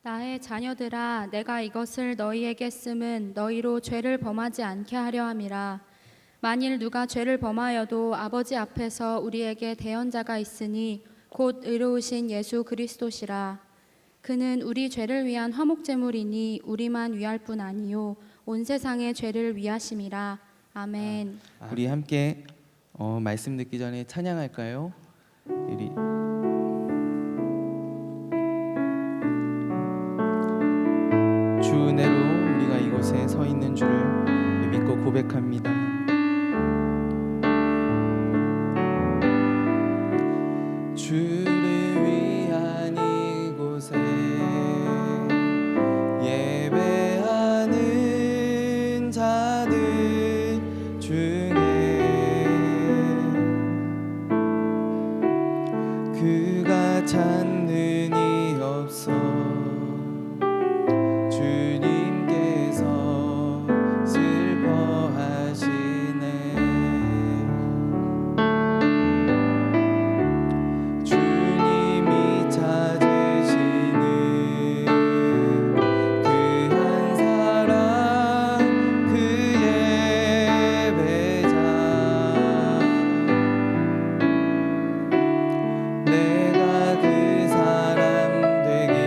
나의 자녀들아, 내가 이것을 너희에게 쓰면 너희로 죄를 범하지 않게 하려 함이라. 만일 누가 죄를 범하여도 아버지 앞에서 우리에게 대언자가 있으니 곧 의로우신 예수 그리스도시라. 그는 우리 죄를 위한 화목제물이니 우리만 위할 뿐 아니요 온 세상의 죄를 위하심이라. 아멘. 우리 함께 말씀 듣기 전에 찬양할까요? 우리 주 은혜로 우리가 이곳에 서 있는 줄을 믿고 고백합니다. 주를 위한 이곳에 예배하는 자들 중에 그가 찾는 이 없어. 주님께서 슬퍼하시네. 주님이 찾으시는 그 한 사람, 그 예배자. 내가 그 사람 되길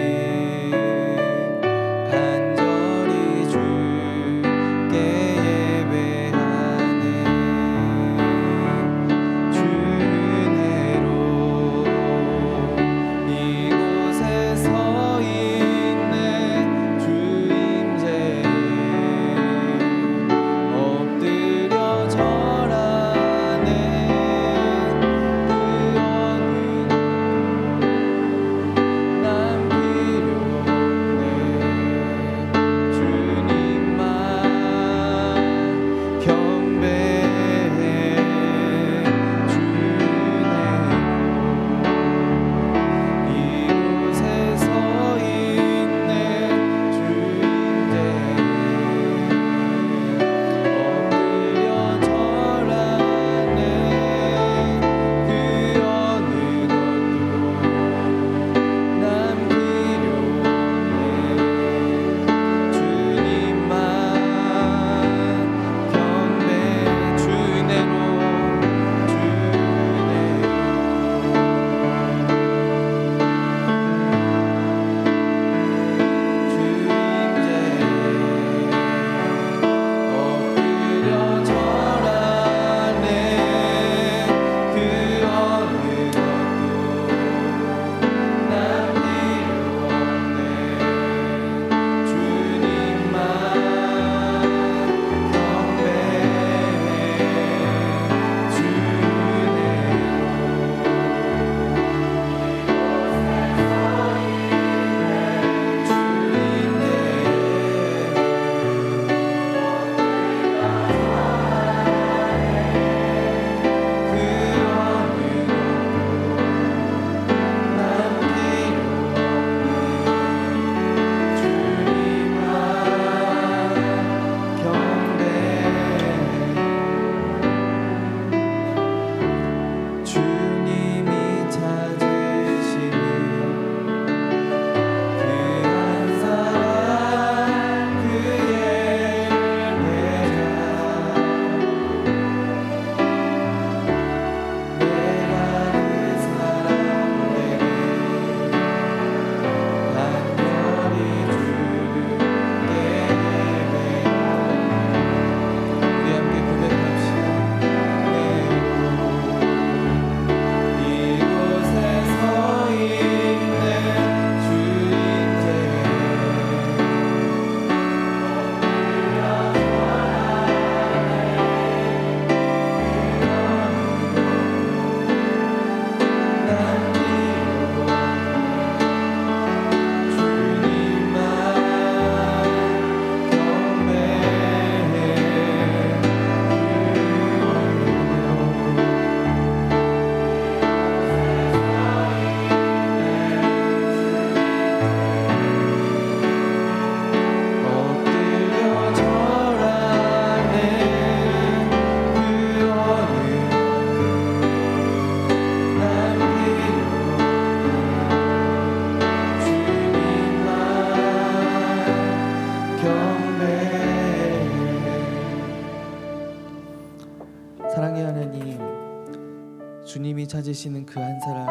주님이 찾으시는 그 한 사람,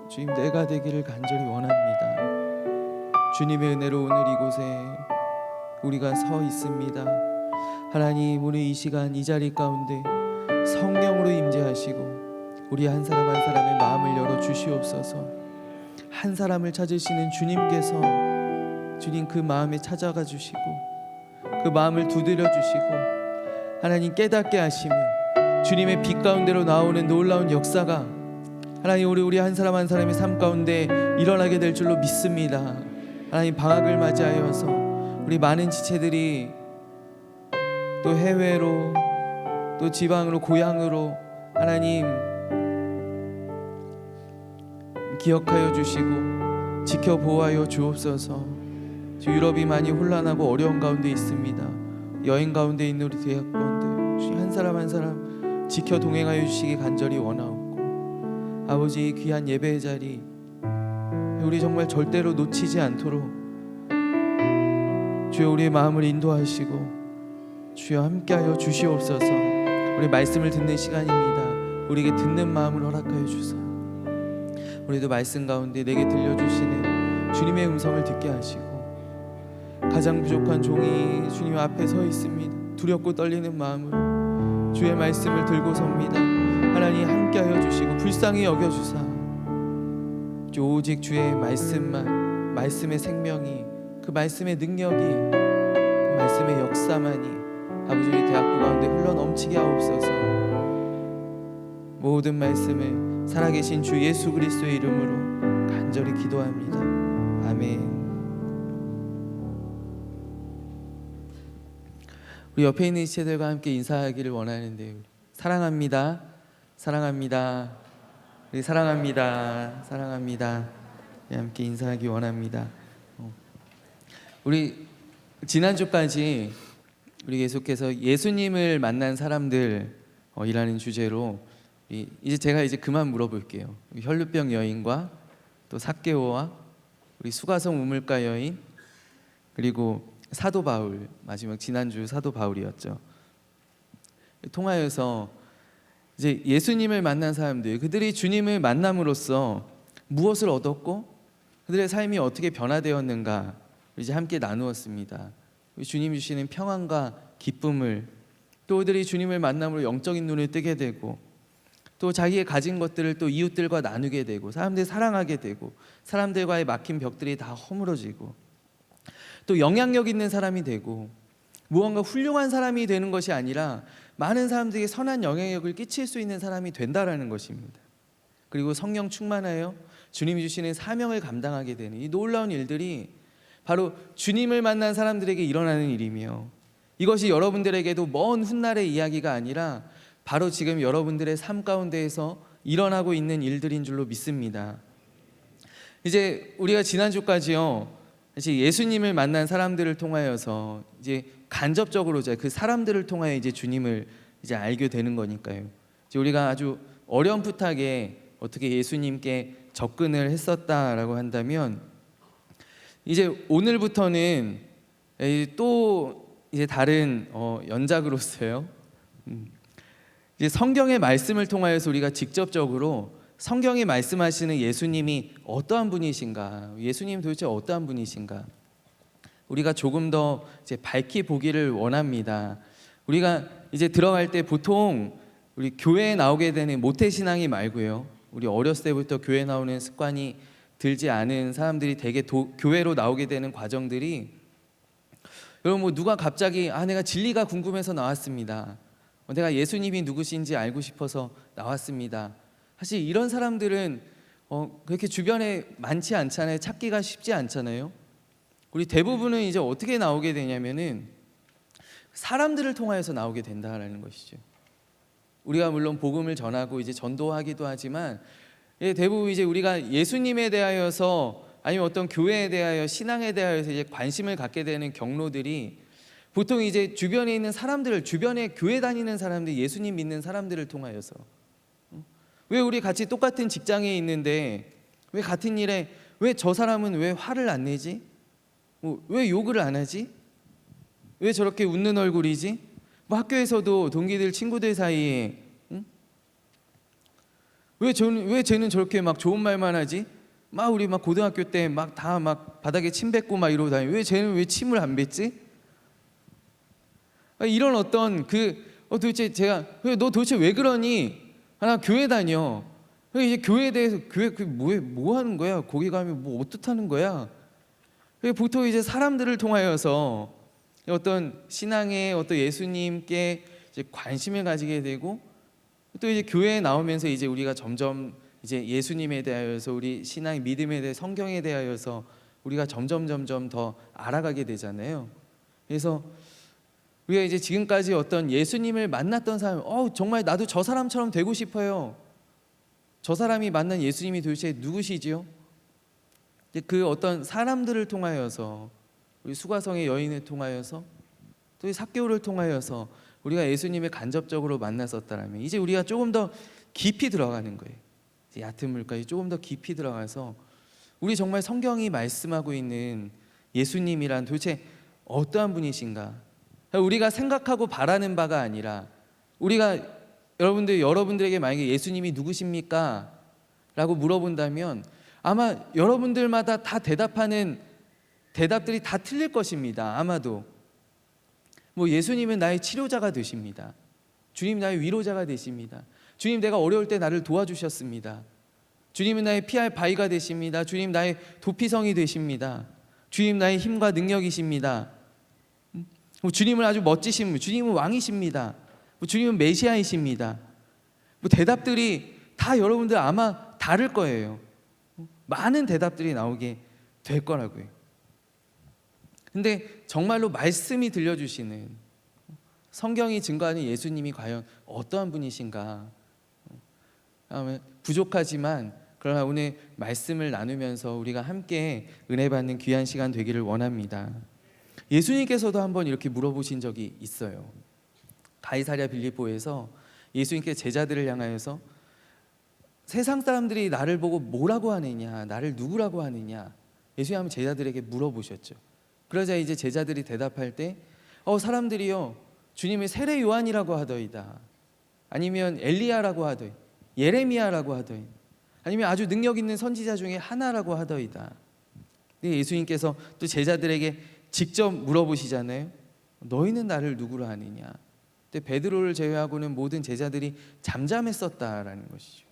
주님 내가 되기를 간절히 원합니다. 주님의 은혜로 오늘 이곳에 우리가 서 있습니다. 하나님, 오늘 이 시간 이 자리 가운데 성령으로 임재하시고 우리 한 사람 한 사람의 마음을 열어 주시옵소서. 한 사람을 찾으시는 주님께서 주님 그 마음에 찾아가 주시고 그 마음을 두드려 주시고 하나님 깨닫게 하시며 주님의 빛 가운데로 나오는 놀라운 역사가 하나님 우리 한 사람 한 사람의 삶 가운데 일어나게 될 줄로 믿습니다. 하나님, 방학을 맞이하여서 우리 많은 지체들이 또 해외로 또 지방으로 고향으로 하나님 기억하여 주시고 지켜보아여 주옵소서. 유럽이 많이 혼란하고 어려운 가운데 있습니다. 여행 가운데 있는 우리 대학원들 한 사람 한 사람 지켜 동행하여 주시기 간절히 원하옵고, 아버지 귀한 예배의 자리 우리 정말 절대로 놓치지 않도록 주여 우리의 마음을 인도하시고 주여 함께하여 주시옵소서. 우리 말씀을 듣는 시간입니다. 우리에게 듣는 마음을 허락하여 주소서. 우리도 말씀 가운데 내게 들려주시는 주님의 음성을 듣게 하시고 가장 부족한 종이 주님 앞에 서 있습니다. 두렵고 떨리는 마음으로 주의 말씀을 들고 섭니다. 하나님 함께하여 주시고 불쌍히 여겨주사 오직 주의 말씀만, 말씀의 생명이, 그 말씀의 능력이, 그 말씀의 역사만이 아버지 우리 대학부 가운데 흘러넘치게 하옵소서. 모든 말씀을 살아계신 주 예수 그리스도의 이름으로 간절히 기도합니다. 아멘. 우리 옆에 있는 지체들과 함께 인사하기를 원하는데, 사랑합니다, 사랑합니다, 우리 사랑합니다, 사랑합니다, 함께 인사하기 원합니다. 우리 지난주까지 우리 계속해서 예수님을 만난 사람들이라는 주제로 이제 제가 그만 물어볼게요. 혈루병 여인과 또 삭개오와 우리 수가성 우물가 여인, 그리고 사도 바울, 마지막 지난주 사도 바울이었죠. 통하여서 이제 예수님을 만난 사람들, 그들이 주님을 만남으로써 무엇을 얻었고 그들의 삶이 어떻게 변화되었는가 이제 함께 나누었습니다. 주님 주시는 평안과 기쁨을, 또 그들이 주님을 만남으로 영적인 눈을 뜨게 되고 또 자기의 가진 것들을 또 이웃들과 나누게 되고 사람들 사랑하게 되고 사람들과의 막힌 벽들이 다 허물어지고 또 영향력 있는 사람이 되고 무언가 훌륭한 사람이 되는 것이 아니라 많은 사람들에게 선한 영향력을 끼칠 수 있는 사람이 된다라는 것입니다. 그리고 성령 충만하여 주님이 주시는 사명을 감당하게 되는 이 놀라운 일들이 바로 주님을 만난 사람들에게 일어나는 일이며, 이것이 여러분들에게도 먼 훗날의 이야기가 아니라 바로 지금 여러분들의 삶 가운데에서 일어나고 있는 일들인 줄로 믿습니다. 이제 우리가 지난주까지요, 이제 예수님을 만난 사람들을 통하여서 이제 간접적으로 그 사람들을 통하여 이제 주님을 이제 알게 되는 거니까요. 이제 우리가 아주 어렴풋하게 어떻게 예수님께 접근을 했었다라고 한다면, 이제 오늘부터는 또 이제 다른 연작으로서요. 이제 성경의 말씀을 통하여서 우리가 직접적으로 성경이 말씀하시는 예수님이 어떠한 분이신가, 예수님 도대체 어떠한 분이신가, 우리가 조금 더 이제 밝히 보기를 원합니다. 우리가 이제 들어갈 때 보통 우리 교회에 나오게 되는 모태신앙이 말고요, 우리 어렸을 때부터 교회 나오는 습관이 들지 않은 사람들이 대개 교회로 나오게 되는 과정들이, 여러분 누가 갑자기 내가 진리가 궁금해서 나왔습니다, 내가 예수님이 누구신지 알고 싶어서 나왔습니다, 사실 이런 사람들은 그렇게 주변에 많지 않잖아요. 찾기가 쉽지 않잖아요. 우리 대부분은 이제 어떻게 나오게 되냐면은 사람들을 통하여서 나오게 된다라는 것이죠. 우리가 물론 복음을 전하고 이제 전도하기도 하지만 대부분 이제 우리가 예수님에 대하여서 아니면 어떤 교회에 대하여 신앙에 대하여서 이제 관심을 갖게 되는 경로들이 보통 이제 주변에 있는 사람들을, 주변에 교회 다니는 사람들, 예수님 믿는 사람들을 통하여서, 왜 우리 같이 똑같은 직장에 있는데 왜 같은 일에 왜 저 사람은 왜 화를 안 내지? 왜 욕을 안 하지? 왜 저렇게 웃는 얼굴이지? 학교에서도 동기들 친구들 사이에 왜 쟤는 저렇게 막 좋은 말만 하지? 막 우리 막 고등학교 때 막 다 막 바닥에 침 뱉고 막 이러고 다니. 왜 쟤는 왜 침을 안 뱉지? 이런 어떤 도대체 제가 너 도대체 왜 그러니? 나 교회 다녀. 이제 교회에 대해서 교회 뭐 하는 거야? 거기 가면 뭐 어떻다는 거야? 보통 이제 사람들을 통하여서 어떤 신앙의 어떤 예수님께 이제 관심을 가지게 되고 또 이제 교회에 나오면서 이제 우리가 점점 이제 예수님에 대하여서 우리 신앙의 믿음에 대해 성경에 대하여서 우리가 점점 더 알아가게 되잖아요. 그래서 우리가 이제 지금까지 어떤 예수님을 만났던 사람, 정말 나도 저 사람처럼 되고 싶어요. 저 사람이 만난 예수님이 도대체 누구시지요? 그 어떤 사람들을 통하여서 우리 수가성의 여인을 통하여서 또 이 삭개오를 통하여서 우리가 예수님을 간접적으로 만났었다라면 이제 우리가 조금 더 깊이 들어가는 거예요. 얕은 물까지 조금 더 깊이 들어가서 우리 정말 성경이 말씀하고 있는 예수님이란 도대체 어떠한 분이신가? 우리가 생각하고 바라는 바가 아니라 우리가 여러분들에게 만약에 예수님이 누구십니까? 라고 물어본다면 아마 여러분들마다 다 대답하는 대답들이 다 틀릴 것입니다. 아마도 예수님은 나의 치료자가 되십니다. 주님 나의 위로자가 되십니다. 주님 내가 어려울 때 나를 도와주셨습니다. 주님은 나의 피할 바위가 되십니다. 주님 나의 도피성이 되십니다. 주님 나의 힘과 능력이십니다. 주님은 아주 멋지신 분, 주님은 왕이십니다. 주님은 메시아이십니다. 대답들이 다 여러분들 아마 다를 거예요. 많은 대답들이 나오게 될 거라고요. 근데 정말로 말씀이 들려주시는 성경이 증거하는 예수님이 과연 어떠한 분이신가? 부족하지만 그러나 오늘 말씀을 나누면서 우리가 함께 은혜 받는 귀한 시간 되기를 원합니다. 예수님께서도 한번 이렇게 물어보신 적이 있어요. 가이사랴 빌립보에서 예수님께 제자들을 향하여서 세상 사람들이 나를 보고 뭐라고 하느냐, 나를 누구라고 하느냐, 예수님 한번 제자들에게 물어보셨죠. 그러자 이제 제자들이 대답할 때 사람들이요 주님을 세례 요한이라고 하더이다, 아니면 엘리야라고 하더이다, 예레미야라고 하더이다, 아니면 아주 능력 있는 선지자 중에 하나라고 하더이다. 예수님께서 또 제자들에게 직접 물어보시잖아요. 너희는 나를 누구로 하느냐? 근데 베드로를 제외하고는 모든 제자들이 잠잠했었다라는 것이죠.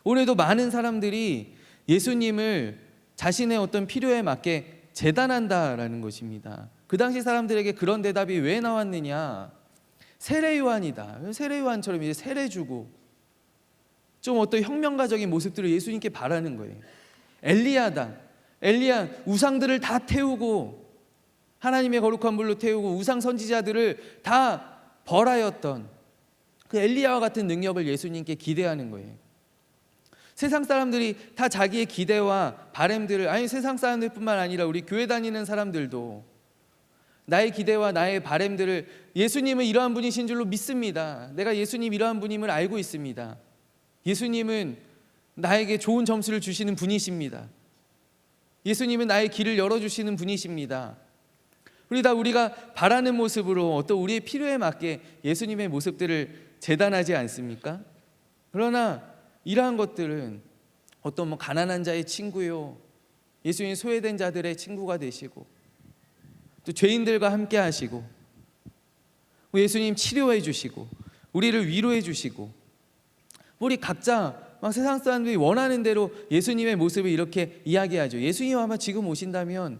오늘도 많은 사람들이 예수님을 자신의 어떤 필요에 맞게 재단한다라는 것입니다. 그 당시 사람들에게 그런 대답이 왜 나왔느냐? 세례 요한이다. 세례 요한처럼 이제 세례 주고 좀 어떤 혁명가적인 모습들을 예수님께 바라는 거예요. 엘리야다. 엘리야 우상들을 다 태우고 하나님의 거룩한 물로 태우고 우상 선지자들을 다 벌하였던 그 엘리야와 같은 능력을 예수님께 기대하는 거예요. 세상 사람들이 다 자기의 기대와 바램들을, 아니 세상 사람들뿐만 아니라 우리 교회 다니는 사람들도 나의 기대와 나의 바램들을 예수님은 이러한 분이신 줄로 믿습니다. 내가 예수님 이러한 분임을 알고 있습니다. 예수님은 나에게 좋은 점수를 주시는 분이십니다. 예수님은 나의 길을 열어주시는 분이십니다. 우리가 바라는 모습으로 어떤 우리의 필요에 맞게 예수님의 모습들을 재단하지 않습니까? 그러나 이러한 것들은 어떤 가난한 자의 친구요, 예수님 소외된 자들의 친구가 되시고 또 죄인들과 함께 하시고 예수님 치료해 주시고 우리를 위로해 주시고 우리 각자 막 세상 사람들이 원하는 대로 예수님의 모습을 이렇게 이야기하죠. 예수님 아마 지금 오신다면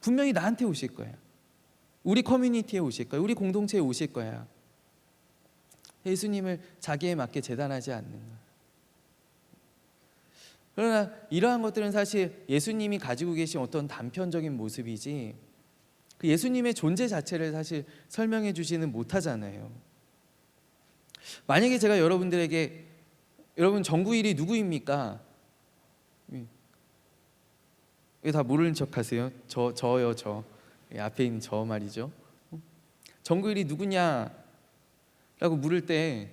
분명히 나한테 오실 거야. 우리 커뮤니티에 오실 거야. 우리 공동체에 오실 거야. 예수님을 자기에 맞게 재단하지 않는 거야. 그러나 이러한 것들은 사실 예수님이 가지고 계신 어떤 단편적인 모습이지 그 예수님의 존재 자체를 사실 설명해 주지는 못하잖아요. 만약에 제가 여러분들에게 여러분 정구일이 누구입니까? 왜 다 모르는 척하세요? 저요. 앞에 있는 저 말이죠. 정구일이 누구냐라고 물을 때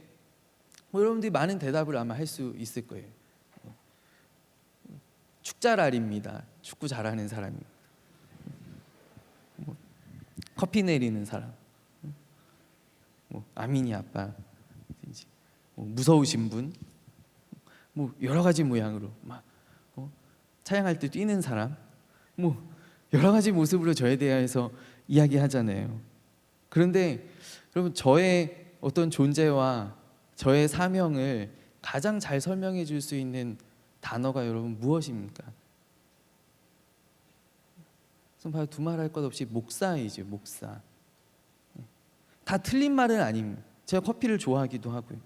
여러분들이 많은 대답을 아마 할 수 있을 거예요. 축자랄입니다. 축구 잘하는 사람이. 커피 내리는 사람. 아민이 아빠. 무서우신 분. 뭐 여러 가지 모양으로 막 찬양할 때 뛰는 사람, 뭐 여러 가지 모습으로 저에 대해서 이야기하잖아요. 그런데 여러분, 저의 어떤 존재와 저의 사명을 가장 잘 설명해 줄 수 있는 단어가 여러분 무엇입니까? 바로 두말할 것 없이 목사이죠. 목사. 다 틀린 말은 아닙니다. 제가 커피를 좋아하기도 하고요,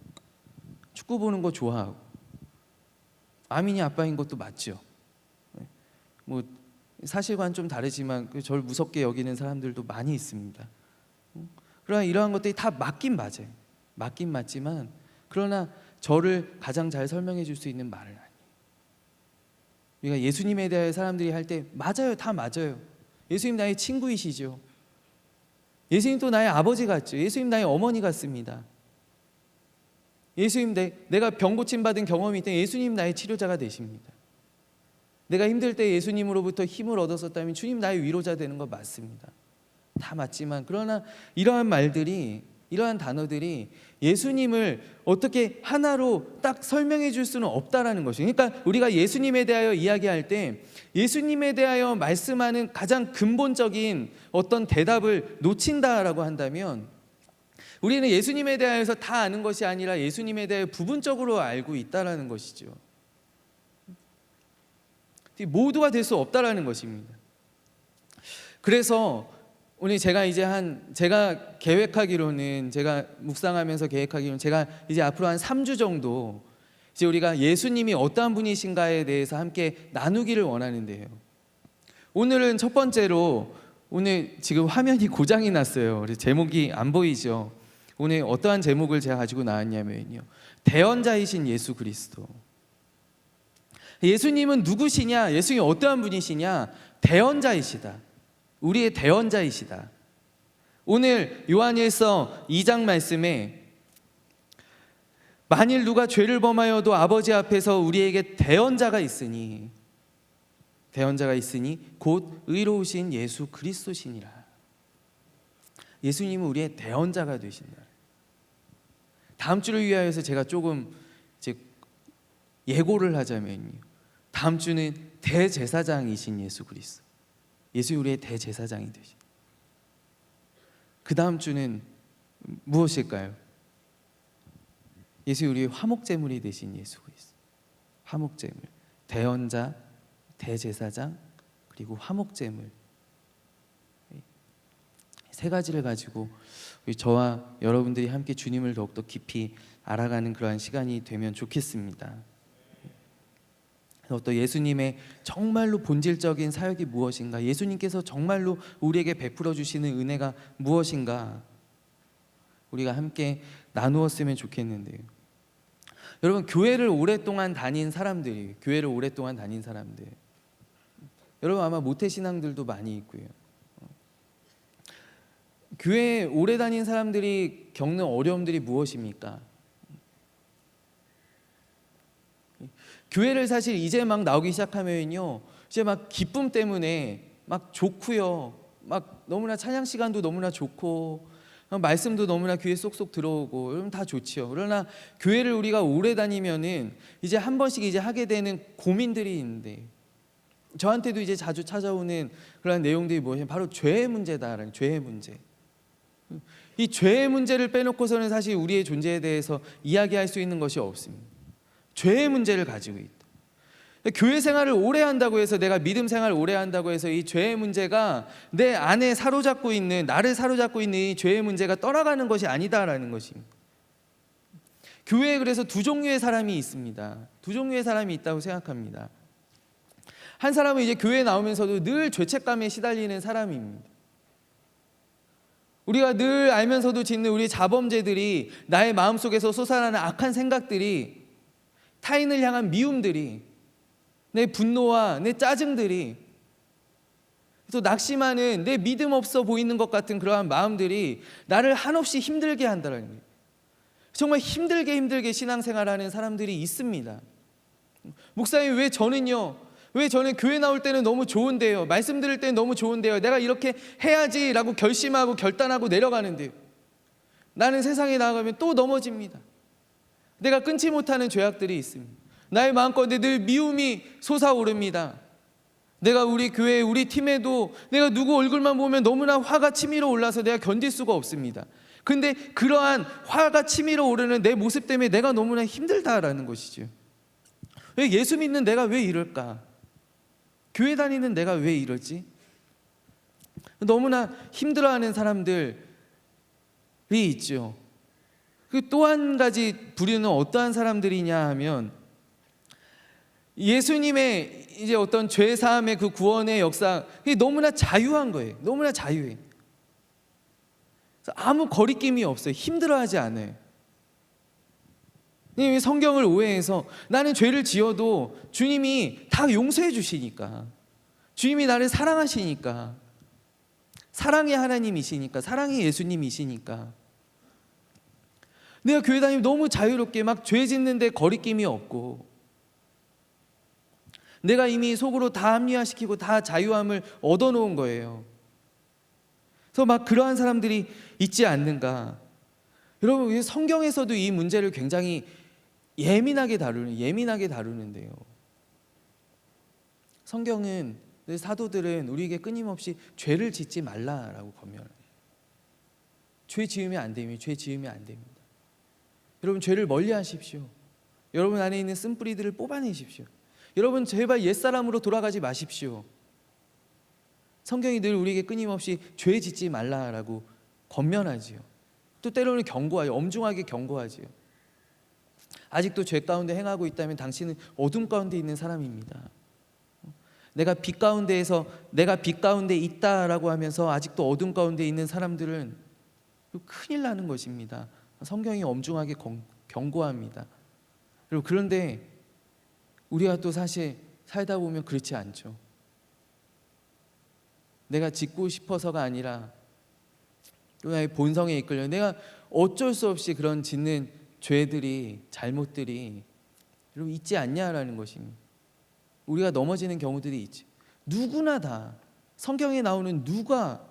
축구 보는 거 좋아하고, 아민이 아빠인 것도 맞죠. 뭐 사실과는 좀 다르지만 저를 무섭게 여기는 사람들도 많이 있습니다. 그러나 이러한 것들이 다 맞긴 맞아요. 맞긴 맞지만, 그러나 저를 가장 잘 설명해 줄 수 있는 말은 아니에요. 우리가 예수님에 대해 사람들이 할 때 맞아요, 다 맞아요. 예수님 나의 친구이시죠. 예수님 또 나의 아버지 같죠. 예수님 나의 어머니 같습니다. 예수님, 내가 병 고침 받은 경험이 있다면 예수님 나의 치료자가 되십니다. 내가 힘들 때 예수님으로부터 힘을 얻었었다면 주님 나의 위로자 되는 거 맞습니다. 다 맞지만, 그러나 이러한 말들이, 이러한 단어들이 예수님을 어떻게 하나로 딱 설명해 줄 수는 없다라는 것이에요. 그러니까 우리가 예수님에 대하여 이야기할 때 예수님에 대하여 말씀하는 가장 근본적인 어떤 대답을 놓친다라고 한다면, 우리는 예수님에 대하여서 다 아는 것이 아니라 예수님에 대해 부분적으로 알고 있다라는 것이죠. 모두가 될 수 없다라는 것입니다. 그래서 오늘 제가 계획하기로는, 제가 묵상하면서 계획하기로는, 제가 이제 앞으로 한 3주 정도 이제 우리가 예수님이 어떠한 분이신가에 대해서 함께 나누기를 원하는데요. 오늘은 첫 번째로, 오늘 지금 화면이 고장이 났어요. 그래서 제목이 안 보이죠. 오늘 어떠한 제목을 제가 가지고 나왔냐면요, 대언자이신 예수 그리스도. 예수님은 누구시냐? 예수님이 어떠한 분이시냐? 대언자이시다. 우리의 대언자이시다. 오늘 요한일서 2장 말씀에 만일 누가 죄를 범하여도 아버지 앞에서 우리에게 대언자가 있으니 곧 의로우신 예수 그리스도시니라. 예수님은 우리의 대언자가 되신다. 다음 주를 위하여서 제가 조금 이제 예고를 하자면요, 다음 주는 대제사장이신 예수 그리스도, 예수님 우리의 대제사장이 되신. 그 다음 주는 무엇일까요? 예수님 우리의 화목제물이 되신 예수 그리스도. 화목제물, 대언자, 대제사장, 그리고 화목제물, 세 가지를 가지고 저와 여러분들이 함께 주님을 더욱더 깊이 알아가는 그러한 시간이 되면 좋겠습니다. 또 예수님의 정말로 본질적인 사역이 무엇인가, 예수님께서 정말로 우리에게 베풀어 주시는 은혜가 무엇인가, 우리가 함께 나누었으면 좋겠는데요. 여러분, 교회를 오랫동안 다닌 사람들, 여러분 아마 모태신앙들도 많이 있고요. 교회에 오래 다닌 사람들이 겪는 어려움들이 무엇입니까? 교회를 사실 이제 막 나오기 시작하면요, 이제 막 기쁨 때문에 막 좋고요, 막 너무나 찬양 시간도 너무나 좋고, 말씀도 너무나 귀에 쏙쏙 들어오고, 여러분 다 좋지요. 그러나 교회를 우리가 오래 다니면은 이제 한 번씩 이제 하게 되는 고민들이 있는데, 저한테도 이제 자주 찾아오는 그런 내용들이 무엇이냐면 바로 죄의 문제다라는, 죄의 문제. 이 죄의 문제를 빼놓고서는 사실 우리의 존재에 대해서 이야기할 수 있는 것이 없습니다. 죄의 문제를 가지고 있다. 교회 생활을 오래 한다고 해서, 내가 믿음 생활을 오래 한다고 해서 이 죄의 문제가 내 안에 사로잡고 있는, 나를 사로잡고 있는 이 죄의 문제가 떠나가는 것이 아니다라는 것입니다. 교회에 그래서 두 종류의 사람이 있습니다. 두 종류의 사람이 있다고 생각합니다. 한 사람은 이제 교회에 나오면서도 늘 죄책감에 시달리는 사람입니다. 우리가 늘 알면서도 짓는 우리 자범죄들이, 나의 마음속에서 솟아나는 악한 생각들이, 타인을 향한 미움들이, 내 분노와 내 짜증들이, 또 낙심하는 내 믿음 없어 보이는 것 같은 그러한 마음들이 나를 한없이 힘들게 한다는 거예요. 정말 힘들게 신앙생활하는 사람들이 있습니다. 목사님, 왜 저는 교회 나올 때는 너무 좋은데요, 말씀 들을 때는 너무 좋은데요, 내가 이렇게 해야지라고 결심하고 결단하고 내려가는데요, 나는 세상에 나가면 또 넘어집니다. 내가 끊지 못하는 죄악들이 있습니다. 나의 마음가운데 늘 미움이 솟아오릅니다. 내가 우리 교회, 우리 팀에도 내가 누구 얼굴만 보면 너무나 화가 치밀어 올라서 내가 견딜 수가 없습니다. 근데 그러한 화가 치밀어 오르는 내 모습 때문에 내가 너무나 힘들다라는 것이죠. 왜 예수 믿는 내가 왜 이럴까? 교회 다니는 내가 왜 이러지? 너무나 힘들어하는 사람들이 있죠. 그 또 한 가지 부류는 어떠한 사람들이냐 하면 예수님의 이제 어떤 죄 사함의 그 구원의 역사, 그게 너무나 자유한 거예요. 너무나 자유해. 아무 거리낌이 없어요. 힘들어하지 않아요. 성경을 오해해서 나는 죄를 지어도 주님이 다 용서해 주시니까, 주님이 나를 사랑하시니까, 사랑의 하나님이시니까, 사랑의 예수님이시니까 내가 교회 다니면 너무 자유롭게 막 죄 짓는데 거리낌이 없고, 내가 이미 속으로 다 합리화시키고 다 자유함을 얻어놓은 거예요. 그래서 막 그러한 사람들이 있지 않는가. 여러분, 성경에서도 이 문제를 굉장히 예민하게 다루는데요. 성경은, 사도들은 우리에게 끊임없이 죄를 짓지 말라라고 권면해요. 죄 지으면 안 됩니다. 죄 지으면 안 됩니다. 여러분, 죄를 멀리 하십시오. 여러분 안에 있는 쓴뿌리들을 뽑아내십시오. 여러분, 제발 옛사람으로 돌아가지 마십시오. 성경이 늘 우리에게 끊임없이 죄 짓지 말라라고 권면하지요. 또 때로는 경고하죠. 엄중하게 경고하지요. 아직도 죄 가운데 행하고 있다면 당신은 어둠 가운데 있는 사람입니다. 내가 빛 가운데 있다라고 하면서 아직도 어둠 가운데 있는 사람들은 큰일 나는 것입니다. 성경이 엄중하게 경고합니다. 그런데 우리가 또 사실 살다 보면 그렇지 않죠. 내가 짓고 싶어서가 아니라 또 나의 본성에 이끌려 내가 어쩔 수 없이 그런 짓는 죄들이, 잘못들이 여러분 있지 않냐라는 것입니다. 우리가 넘어지는 경우들이 있지. 누구나 다, 성경에 나오는 누가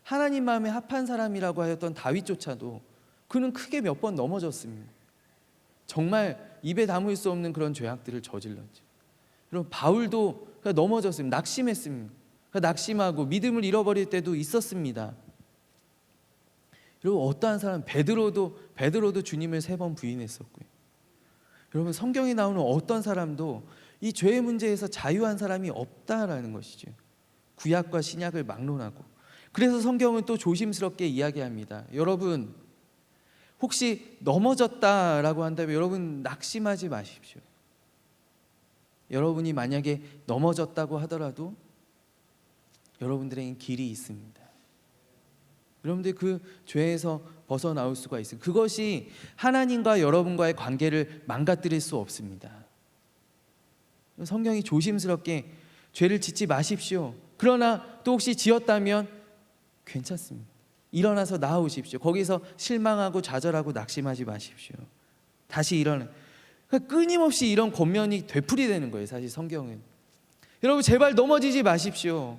하나님 마음에 합한 사람이라고 하였던 다윗조차도 그는 크게 몇 번 넘어졌습니다. 정말 입에 담을 수 없는 그런 죄악들을 저질렀죠. 여러분, 바울도 넘어졌습니다. 낙심했습니다. 낙심하고 믿음을 잃어버릴 때도 있었습니다. 여러분, 어떠한 사람, 베드로도 주님을 3번 부인했었고요. 여러분, 성경에 나오는 어떤 사람도 이 죄의 문제에서 자유한 사람이 없다라는 것이죠. 구약과 신약을 막론하고. 그래서 성경은 또 조심스럽게 이야기합니다. 여러분, 혹시 넘어졌다라고 한다면 여러분 낙심하지 마십시오. 여러분이 만약에 넘어졌다고 하더라도 여러분들에겐 길이 있습니다. 여러분들 그 죄에서 벗어나올 수가 있어요. 그것이 하나님과 여러분과의 관계를 망가뜨릴 수 없습니다. 성경이 조심스럽게 죄를 짓지 마십시오. 그러나 또 혹시 지었다면 괜찮습니다. 일어나서 나아오십시오. 거기서 실망하고 좌절하고 낙심하지 마십시오. 다시 일어나. 끊임없이 이런 권면이 되풀이되는 거예요. 사실 성경은. 여러분, 제발 넘어지지 마십시오.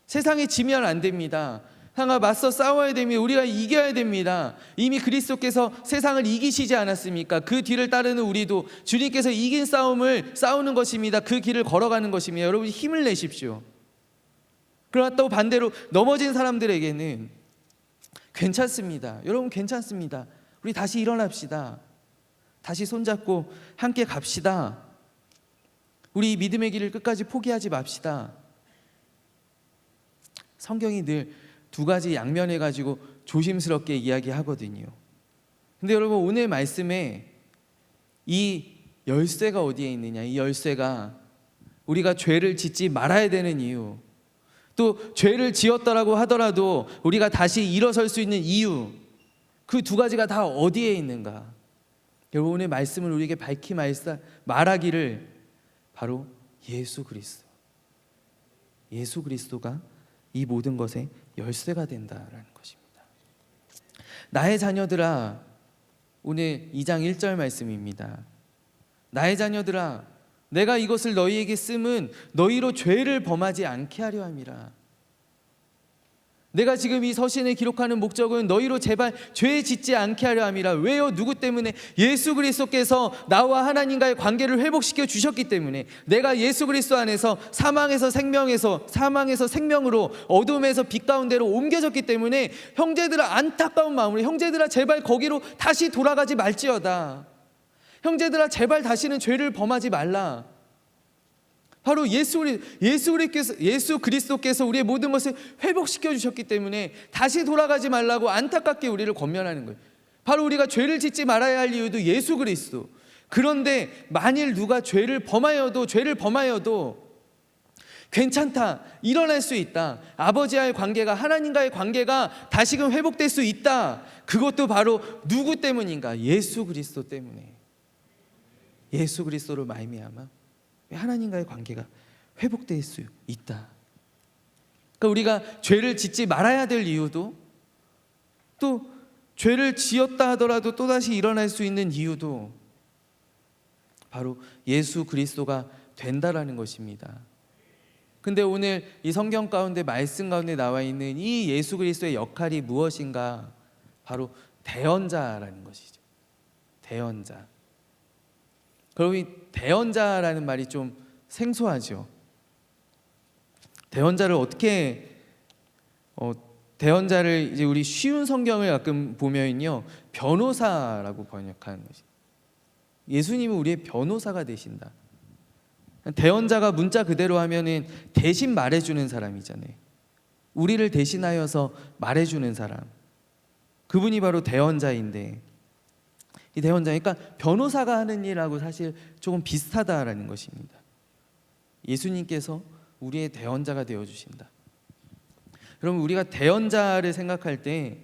세상에 지면 안 됩니다. 상과 맞서 싸워야 됩니다. 우리가 이겨야 됩니다. 이미 그리스도께서 세상을 이기시지 않았습니까? 그 뒤를 따르는 우리도 주님께서 이긴 싸움을 싸우는 것입니다. 그 길을 걸어가는 것입니다. 여러분, 힘을 내십시오. 그러나 또 반대로 넘어진 사람들에게는 괜찮습니다. 여러분, 괜찮습니다. 우리 다시 일어납시다. 다시 손잡고 함께 갑시다. 우리 믿음의 길을 끝까지 포기하지 맙시다. 성경이 늘 2가지 양면해 가지고 조심스럽게 이야기하거든요. 근데 여러분, 오늘 말씀에 이 열쇠가 어디에 있느냐? 이 열쇠가 우리가 죄를 짓지 말아야 되는 이유, 또 죄를 지었다라고 하더라도 우리가 다시 일어설 수 있는 이유, 그 2가지가 다 어디에 있는가? 여러분, 오늘 말씀을 우리에게 밝히 말하기를 바로 예수 그리스도가 이 모든 것의 열쇠가 된다라는 것입니다. 나의 자녀들아, 오늘 2장 1절 말씀입니다. 나의 자녀들아, 내가 이것을 너희에게 씀은 너희로 죄를 범하지 않게 하려 함이라. 내가 지금 이 서신을 기록하는 목적은 너희로 제발 죄 짓지 않게 하려 함이라. 왜요? 누구 때문에? 예수 그리스도께서 나와 하나님과의 관계를 회복시켜 주셨기 때문에, 내가 예수 그리스도 안에서 사망에서 생명으로, 어둠에서 빛 가운데로 옮겨졌기 때문에 형제들아, 안타까운 마음으로, 형제들아 제발 거기로 다시 돌아가지 말지어다. 형제들아 제발 다시는 죄를 범하지 말라. 바로 예수 그리스도께서 우리의 모든 것을 회복시켜 주셨기 때문에 다시 돌아가지 말라고 안타깝게 우리를 권면하는 거예요. 바로 우리가 죄를 짓지 말아야 할 이유도 예수 그리스도. 그런데 만일 누가 죄를 범하여도 괜찮다, 일어날 수 있다, 아버지와의 관계가, 하나님과의 관계가 다시금 회복될 수 있다. 그것도 바로 누구 때문인가? 예수 그리스도 때문에. 예수 그리스도로 말미암아 하나님과의 관계가 회복될 수 있다. 그러니까 우리가 죄를 짓지 말아야 될 이유도, 또 죄를 지었다 하더라도 또다시 일어날 수 있는 이유도 바로 예수 그리스도가 된다라는 것입니다. 근데 오늘 이 성경 가운데, 말씀 가운데 나와 있는 이 예수 그리스도의 역할이 무엇인가? 바로 대언자라는 것이죠. 대언자. 그럼 이 대언자라는 말이 좀 생소하죠. 대언자를 어떻게 대언자를 이제 우리 쉬운 성경을 가끔 보면요, 변호사라고 번역하는 것이. 예수님은 우리의 변호사가 되신다. 대언자가 문자 그대로 하면은 대신 말해주는 사람이잖아요. 우리를 대신하여서 말해주는 사람. 그분이 바로 대언자인데, 이 대언자, 그러니까 변호사가 하는 일하고 사실 조금 비슷하다라는 것입니다. 예수님께서 우리의 대언자가 되어 주신다. 여러분, 우리가 대언자를 생각할 때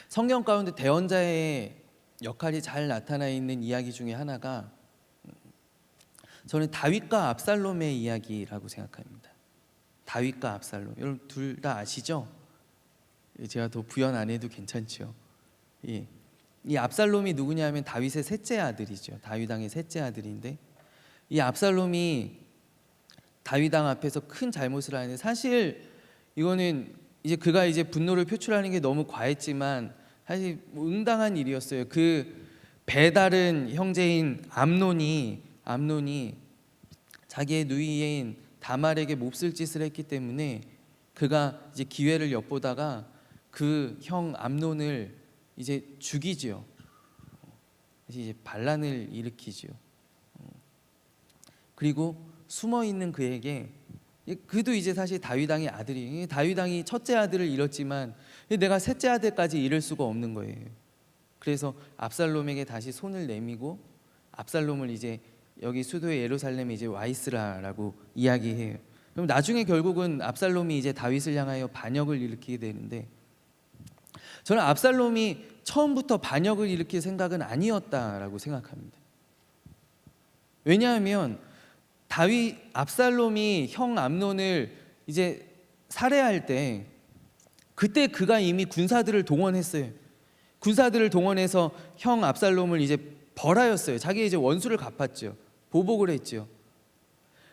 성경 가운데 대언자의 역할이 잘 나타나 있는 이야기 중에 하나가, 저는 다윗과 압살롬의 이야기라고 생각합니다. 다윗과 압살롬, 여러분 둘 다 아시죠? 제가 더 부연 안 해도 괜찮죠. 이 압살롬이 누구냐면 다윗의 셋째 아들이죠. 다윗 왕의 셋째 아들인데, 이 압살롬이 다윗 왕 앞에서 큰 잘못을 하는데, 사실 이거는 이제 그가 이제 분노를 표출하는 게 너무 과했지만 사실 응당한 일이었어요. 그 배다른 형제인 암논이 자기의 누이인 다말에게 몹쓸 짓을 했기 때문에 그가 이제 기회를 엿보다가 그 형 암논을 이제 죽이지요. 이제 반란을 일으키지요. 그리고 숨어 있는 그에게, 그도 이제 사실 다윗 왕의 아들이, 다윗 왕이 첫째 아들을 잃었지만 내가 셋째 아들까지 잃을 수가 없는 거예요. 그래서 압살롬에게 다시 손을 내미고 압살롬을 이제 여기 수도의 예루살렘에 이제 와 있으라라고 이야기해요. 그럼 나중에 결국은 압살롬이 이제 다윗을 향하여 반역을 일으키게 되는데, 저는 압살롬이 처음부터 반역을 일으킬 생각은 아니었다라고 생각합니다. 왜냐하면 압살롬이 형 암논을 이제 살해할 때, 그때 그가 이미 군사들을 동원했어요. 군사들을 동원해서 형 압살롬을 이제 벌하였어요. 자기 이제 원수를 갚았죠. 보복을 했죠.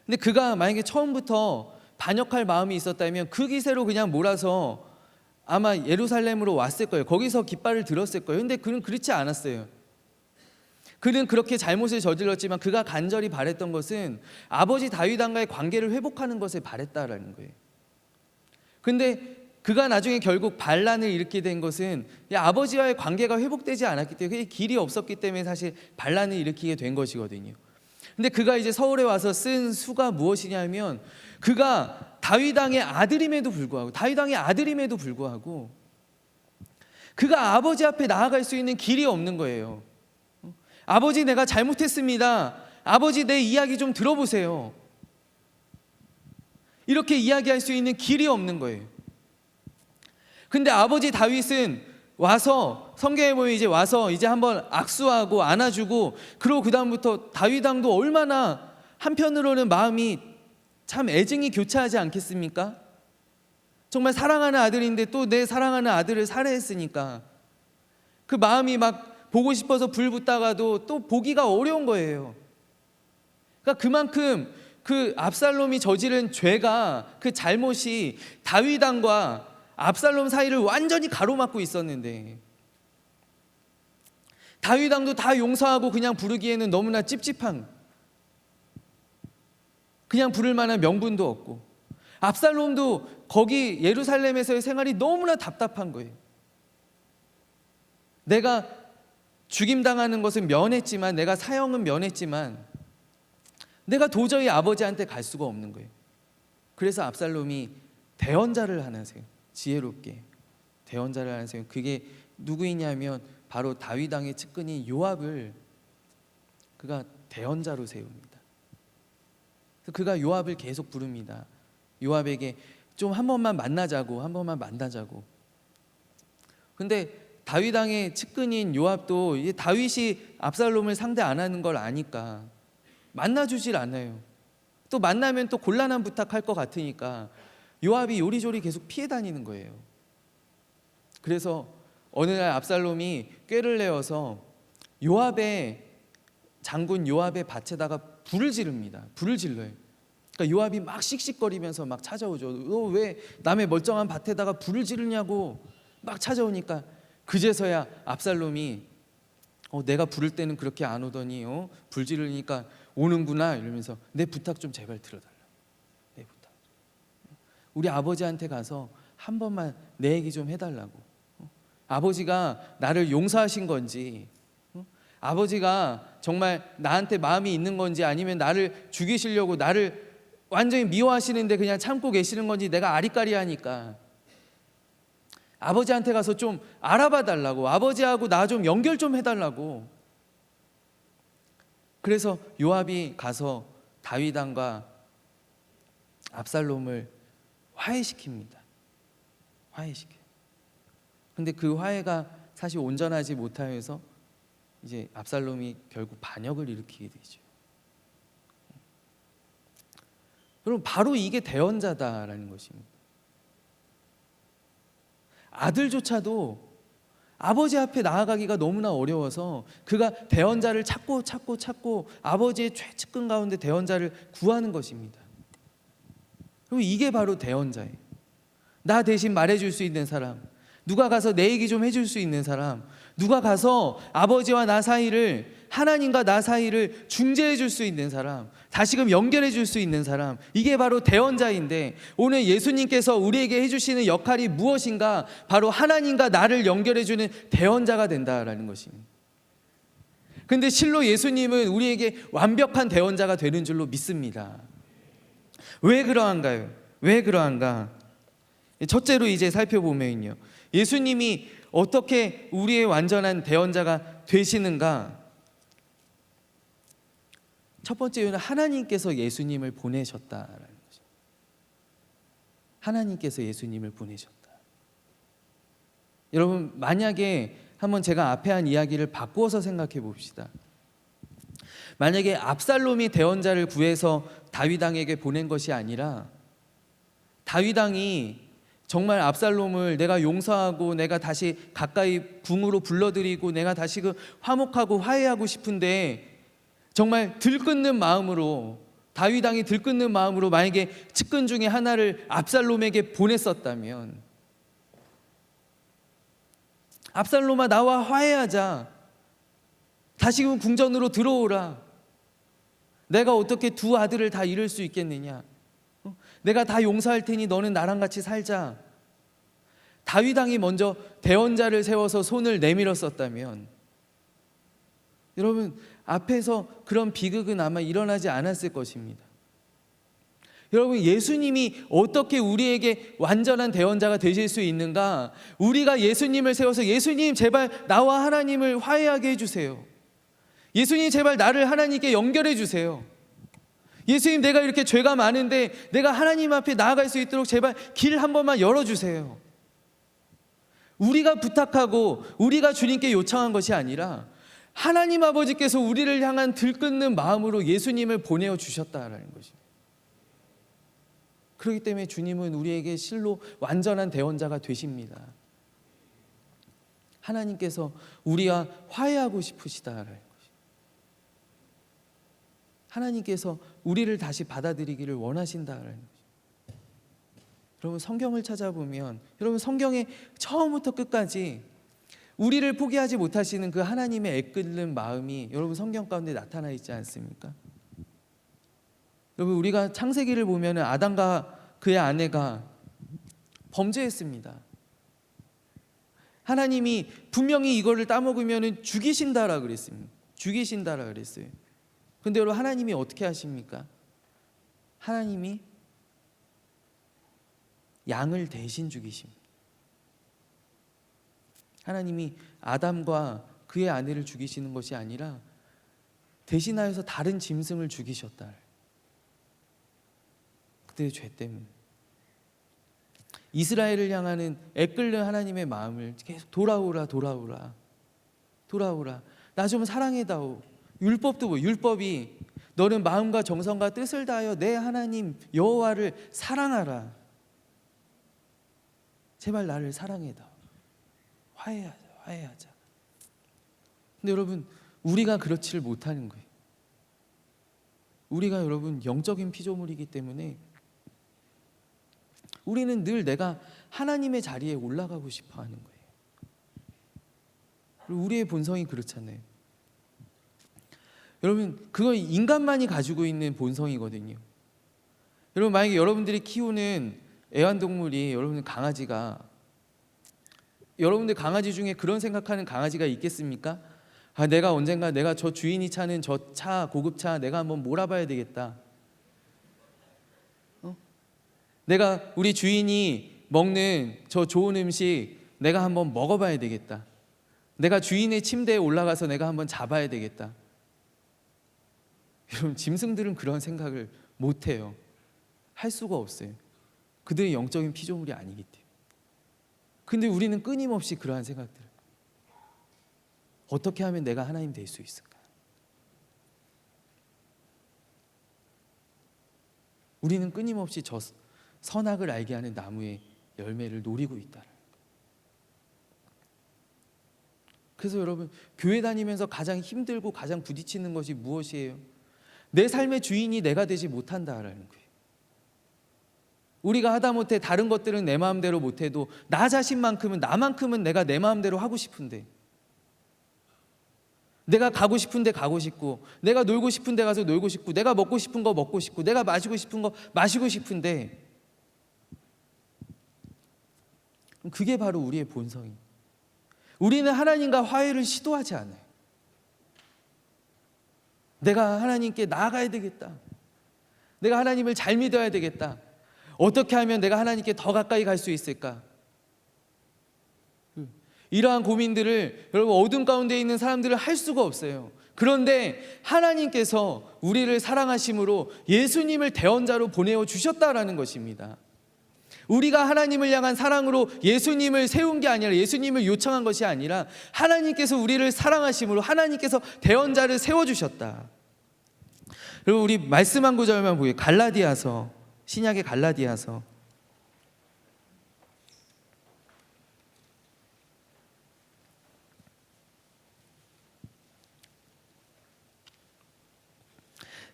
근데 그가 만약에 처음부터 반역할 마음이 있었다면 그 기세로 그냥 몰아서 아마 예루살렘으로 왔을 거예요. 거기서 깃발을 들었을 거예요. 근데 그는 그렇지 않았어요. 그는 그렇게 잘못을 저질렀지만 그가 간절히 바랬던 것은 아버지 다윗 왕과의 관계를 회복하는 것을 바랬다라는 거예요. 근데 그가 나중에 결국 반란을 일으키게 된 것은 아버지와의 관계가 회복되지 않았기 때문에, 길이 없었기 때문에 사실 반란을 일으키게 된 것이거든요. 근데 그가 이제 서울에 와서 쓴 수가 무엇이냐면, 그가 다윗 왕의 아들임에도 불구하고 그가 아버지 앞에 나아갈 수 있는 길이 없는 거예요. 아버지, 내가 잘못했습니다. 아버지, 내 이야기 좀 들어보세요. 이렇게 이야기할 수 있는 길이 없는 거예요. 근데 아버지 다윗은 와서, 성경에 보면 이제 와서 이제 한번 악수하고 안아주고, 그리고 그 다음부터 다윗 왕도 얼마나 한편으로는 마음이 참 애증이 교차하지 않겠습니까? 정말 사랑하는 아들인데 또 내 사랑하는 아들을 살해했으니까 그 마음이 막 보고 싶어서 불 붙다가도 또 보기가 어려운 거예요. 그러니까 그만큼 그 압살롬이 저지른 죄가, 그 잘못이 다윗 왕과 압살롬 사이를 완전히 가로막고 있었는데, 다윗 왕도 다 용서하고 그냥 부르기에는 너무나 찝찝한, 그냥 부를 만한 명분도 없고, 압살롬도 거기 예루살렘에서의 생활이 너무나 답답한 거예요. 내가 죽임당하는 것은 면했지만, 내가 사형은 면했지만 내가 도저히 아버지한테 갈 수가 없는 거예요. 그래서 압살롬이 대언자를 하나 세요. 지혜롭게 대언자를 하나 세요. 그게 누구이냐면 바로 다윗 왕의 측근인 요압을 그가 대언자로 세웁니다. 그래서 그가 요압을 계속 부릅니다. 요압에게 좀 한 번만 만나자고, 한 번만 만나자고. 근데 다윗 왕의 측근인 요압도 이제 다윗이 압살롬을 상대 안 하는 걸 아니까 만나주질 않아요. 또 만나면 또 곤란한 부탁할 것 같으니까 요압이 요리조리 계속 피해 다니는 거예요. 그래서 어느 날 압살롬이 꾀를 내어서 장군 요압의 밭에다가 불을 지릅니다. 불을 질러요. 그러니까 요압이 막 씩씩거리면서 막 찾아오죠. 너 왜 남의 멀쩡한 밭에다가 불을 지르냐고 막 찾아오니까 그제서야 압살롬이 내가 부를 때는 그렇게 안 오더니 불 지르니까 오는구나 이러면서 내 부탁 좀 제발 들어달라. 내 부탁. 우리 아버지한테 가서 한 번만 내 얘기 좀 해달라고. 아버지가 나를 용서하신 건지, 아버지가 정말 나한테 마음이 있는 건지, 아니면 나를 죽이시려고 나를 완전히 미워하시는데 그냥 참고 계시는 건지 내가 아리까리하니까 아버지한테 가서 좀 알아봐 달라고, 아버지하고 나 좀 연결 좀 해달라고. 그래서 요압이 가서 다윗 왕과 압살롬을 화해시킵니다. 화해시켜요. 근데 그 화해가 사실 온전하지 못하여서 이제 압살롬이 결국 반역을 일으키게 되죠. 여러분, 바로 이게 대언자다라는 것입니다. 아들조차도 아버지 앞에 나아가기가 너무나 어려워서 그가 대언자를 찾고 아버지의 최측근 가운데 대언자를 구하는 것입니다. 그리고 이게 바로 대언자예요. 나 대신 말해줄 수 있는 사람, 누가 가서 내 얘기 좀 해줄 수 있는 사람, 누가 가서 아버지와 나 사이를, 하나님과 나 사이를 중재해 줄 수 있는 사람, 다시금 연결해 줄 수 있는 사람, 이게 바로 대언자인데, 오늘 예수님께서 우리에게 해주시는 역할이 무엇인가? 바로 하나님과 나를 연결해 주는 대언자가 된다라는 것입니다. 근데 실로 예수님은 우리에게 완벽한 대언자가 되는 줄로 믿습니다. 왜 그러한가요? 왜 그러한가? 첫째로 이제 살펴보면요, 예수님이 어떻게 우리의 완전한 대언자가 되시는가? 첫 번째 이유는 하나님께서 예수님을 보내셨다라는 거죠. 하나님께서 예수님을 보내셨다. 여러분, 만약에 한번 제가 앞에 한 이야기를 바꾸어서 생각해 봅시다. 만약에 압살롬이 대언자를 구해서 다윗 왕에게 보낸 것이 아니라 다윗 왕이 정말 압살롬을 내가 용서하고 내가 다시 가까이 궁으로 불러들이고 내가 다시 화목하고 화해하고 싶은데, 정말 들끓는 마음으로, 다윗 왕이 들끓는 마음으로 만약에 측근 중에 하나를 압살롬에게 보냈었다면, 압살롬아 나와 화해하자, 다시금 궁전으로 들어오라, 내가 어떻게 두 아들을 다 잃을 수 있겠느냐, 내가 다 용서할 테니 너는 나랑 같이 살자. 다윗 왕이 먼저 대언자를 세워서 손을 내밀었었다면, 여러분, 앞에서 그런 비극은 아마 일어나지 않았을 것입니다. 여러분, 예수님이 어떻게 우리에게 완전한 대언자가 되실 수 있는가? 우리가 예수님을 세워서 예수님 제발 나와 하나님을 화해하게 해주세요. 예수님 제발 나를 하나님께 연결해 주세요. 예수님, 내가 이렇게 죄가 많은데 내가 하나님 앞에 나아갈 수 있도록 제발 길 한 번만 열어주세요. 우리가 부탁하고 우리가 주님께 요청한 것이 아니라 하나님 아버지께서 우리를 향한 들끓는 마음으로 예수님을 보내어 주셨다라는 것입니다. 그렇기 때문에 주님은 우리에게 실로 완전한 대언자가 되십니다. 하나님께서 우리와 화해하고 싶으시다라는 것입니다. 하나님께서 우리를 다시 받아들이기를 원하신다라는 거죠. 여러분 성경을 찾아보면 여러분 성경의 처음부터 끝까지 우리를 포기하지 못하시는 그 하나님의 애끓는 마음이 여러분 성경 가운데 나타나 있지 않습니까? 여러분 우리가 창세기를 보면 아담과 그의 아내가 범죄했습니다. 하나님이 분명히 이거를 따먹으면 죽이신다라 그랬습니다. 죽이신다라 그랬어요. 근데 여러분 하나님이 어떻게 하십니까? 하나님이 양을 대신 죽이십니다. 하나님이 아담과 그의 아내를 죽이시는 것이 아니라 대신하여서 다른 짐승을 죽이셨다. 그때의 죄 때문에 이스라엘을 향하는 애끓는 하나님의 마음을 계속 돌아오라 나 좀 사랑해다오. 율법도 뭐 율법이 너는 마음과 정성과 뜻을 다하여 내 하나님 여호와를 사랑하라. 제발 나를 사랑해다오. 화해하자. 근데 여러분 우리가 그렇지를 못하는 거예요. 우리가 여러분 영적인 피조물이기 때문에 우리는 늘 내가 하나님의 자리에 올라가고 싶어 하는 거예요. 그리고 우리의 본성이 그렇잖아요. 여러분 그건 인간만이 가지고 있는 본성이거든요. 여러분 만약에 여러분들이 키우는 애완동물이 여러분 강아지가 여러분들 강아지 중에 그런 생각하는 강아지가 있겠습니까? 내가 언젠가 내가 저 주인이 차는 저 차 고급차 내가 한번 몰아봐야 되겠다. 내가 우리 주인이 먹는 저 좋은 음식 내가 한번 먹어봐야 되겠다. 내가 주인의 침대에 올라가서 내가 한번 잡아야 되겠다. 여러분 짐승들은 그런 생각을 못해요. 할 수가 없어요. 그들이 영적인 피조물이 아니기 때문에. 근데 우리는 끊임없이 그러한 생각들을 어떻게 하면 내가 하나님 될 수 있을까? 우리는 끊임없이 저 선악을 알게 하는 나무의 열매를 노리고 있다. 그래서 여러분 교회 다니면서 가장 힘들고 가장 부딪히는 것이 무엇이에요? 내 삶의 주인이 내가 되지 못한다라는 거예요. 우리가 하다못해 다른 것들은 내 마음대로 못해도 나 자신만큼은 나만큼은 내가 내 마음대로 하고 싶은데 내가 가고 싶은데 가고 싶고 내가 놀고 싶은데 가서 놀고 싶고 내가 먹고 싶은 거 먹고 싶고 내가 마시고 싶은 거 마시고 싶은데 그게 바로 우리의 본성이에요. 우리는 하나님과 화해를 시도하지 않아요. 내가 하나님께 나아가야 되겠다. 내가 하나님을 잘 믿어야 되겠다. 어떻게 하면 내가 하나님께 더 가까이 갈 수 있을까? 이러한 고민들을 여러분 어둠 가운데 있는 사람들은 할 수가 없어요. 그런데 하나님께서 우리를 사랑하심으로 예수님을 대언자로 보내어 주셨다라는 것입니다. 우리가 하나님을 향한 사랑으로 예수님을 세운 게 아니라 예수님을 요청한 것이 아니라 하나님께서 우리를 사랑하심으로 하나님께서 대언자를 세워주셨다. 그리고 우리 말씀 한 구절만 보게요. 갈라디아서, 신약의 갈라디아서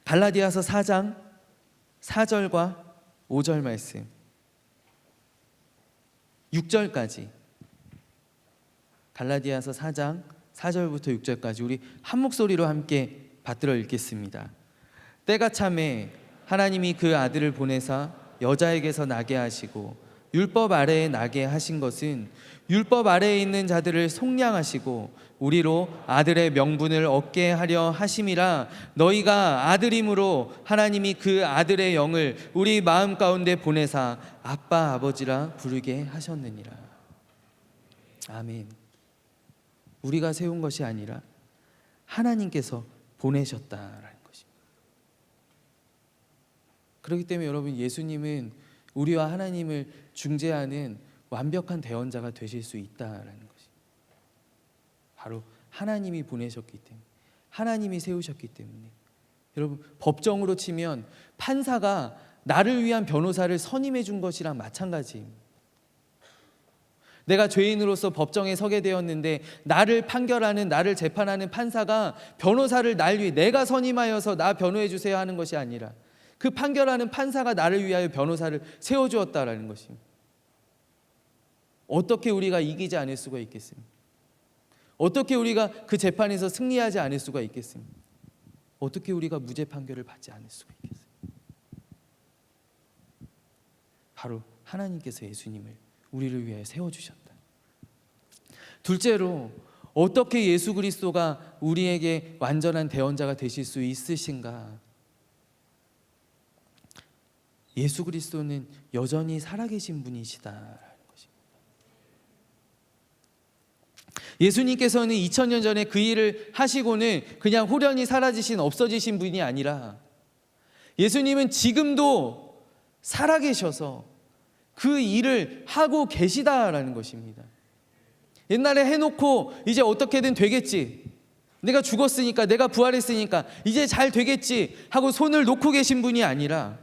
갈라디아서 4장 4절과 5절 말씀 6절까지 갈라디아서 4장 4절부터 6절까지 우리 한 목소리로 함께 받들어 읽겠습니다. 때가 차매 하나님이 그 아들을 보내사 여자에게서 나게 하시고 율법 아래에 나게 하신 것은 율법 아래에 있는 자들을 속량하시고 우리로 아들의 명분을 얻게 하려 하심이라. 너희가 아들임으로 하나님이 그 아들의 영을 우리 마음 가운데 보내사 아빠 아버지라 부르게 하셨느니라. 아멘. 우리가 세운 것이 아니라 하나님께서 보내셨다라는 것입니다. 그렇기 때문에 여러분 예수님은 우리와 하나님을 중재하는 완벽한 대언자가 되실 수 있다라는 것입니다. 바로 하나님이 보내셨기 때문에, 하나님이 세우셨기 때문에. 여러분 법정으로 치면 판사가 나를 위한 변호사를 선임해 준 것이랑 마찬가지입니다. 내가 죄인으로서 법정에 서게 되었는데 나를 판결하는, 나를 재판하는 판사가 변호사를 날 위해 내가 선임하여서 나 변호해 주세요 하는 것이 아니라 그 판결하는 판사가 나를 위하여 변호사를 세워주었다라는 것입니다. 어떻게 우리가 이기지 않을 수가 있겠습니까? 어떻게 우리가 그 재판에서 승리하지 않을 수가 있겠습니까? 어떻게 우리가 무죄 판결을 받지 않을 수가 있겠습니까? 바로 하나님께서 예수님을 우리를 위하여 세워주셨다. 둘째로, 어떻게 예수 그리스도가 우리에게 완전한 대언자가 되실 수 있으신가? 예수 그리스도는 여전히 살아계신 분이시다라는 것입니다. 예수님께서는 2000년 전에 그 일을 하시고는 그냥 홀연히 사라지신, 없어지신 분이 아니라 예수님은 지금도 살아계셔서 그 일을 하고 계시다라는 것입니다. 옛날에 해놓고 이제 어떻게든 되겠지, 내가 죽었으니까, 내가 부활했으니까 이제 잘 되겠지 하고 손을 놓고 계신 분이 아니라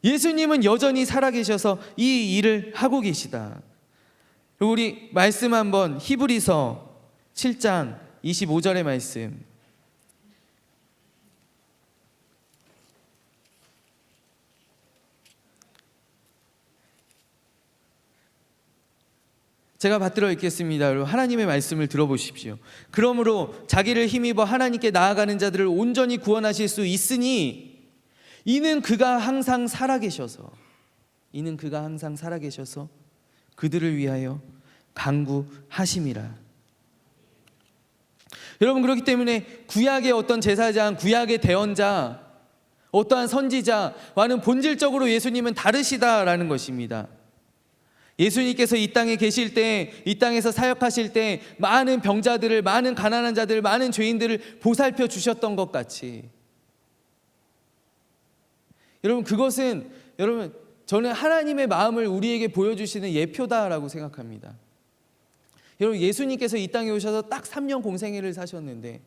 예수님은 여전히 살아계셔서 이 일을 하고 계시다. 그리고 우리 말씀 한번, 히브리서 7장 25절의 말씀, 제가 받들어 읽겠습니다. 여러분, 하나님의 말씀을 들어보십시오. 그러므로 자기를 힘입어 하나님께 나아가는 자들을 온전히 구원하실 수 있으니 이는 그가 항상 살아계셔서 그들을 위하여 간구하심이라. 여러분, 그렇기 때문에 구약의 어떤 제사장, 구약의 대언자, 어떠한 선지자와는 본질적으로 예수님은 다르시다라는 것입니다. 예수님께서 이 땅에 계실 때, 이 땅에서 사역하실 때 많은 병자들을, 많은 가난한 자들, 많은 죄인들을 보살펴 주셨던 것 같이, 여러분, 그것은, 여러분, 저는 하나님의 마음을 우리에게 보여주시는 예표다라고 생각합니다. 여러분, 예수님께서 이 땅에 오셔서 딱 3년 공생애를 사셨는데,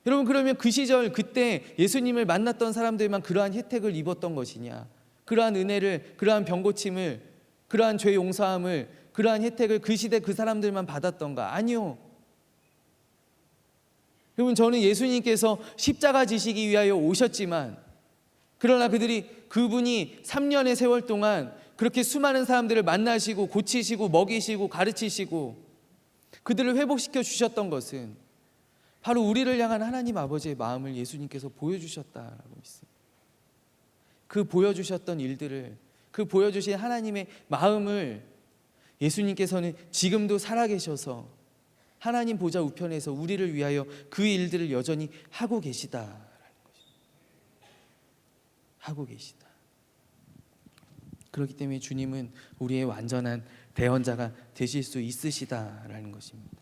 여러분, 그러면 그 시절, 그때 예수님을 만났던 사람들만 그러한 혜택을 입었던 것이냐? 그러한 은혜를, 그러한 병 고침을, 그러한 죄 용서함을, 그러한 혜택을 그 시대 그 사람들만 받았던가? 아니요. 여러분, 저는 예수님께서 십자가 지시기 위하여 오셨지만, 그러나 그분이 3년의 세월 동안 그렇게 수많은 사람들을 만나시고 고치시고 먹이시고 가르치시고 그들을 회복시켜 주셨던 것은 바로 우리를 향한 하나님 아버지의 마음을 예수님께서 보여주셨다라고 믿습니다. 그 보여주셨던 일들을, 그 보여주신 하나님의 마음을 예수님께서는 지금도 살아계셔서 하나님 보좌 우편에서 우리를 위하여 그 일들을 여전히 하고 계시다라는 것입니다. 하고 계시다. 그렇기 때문에 주님은 우리의 완전한 대언자가 되실 수 있으시다라는 것입니다.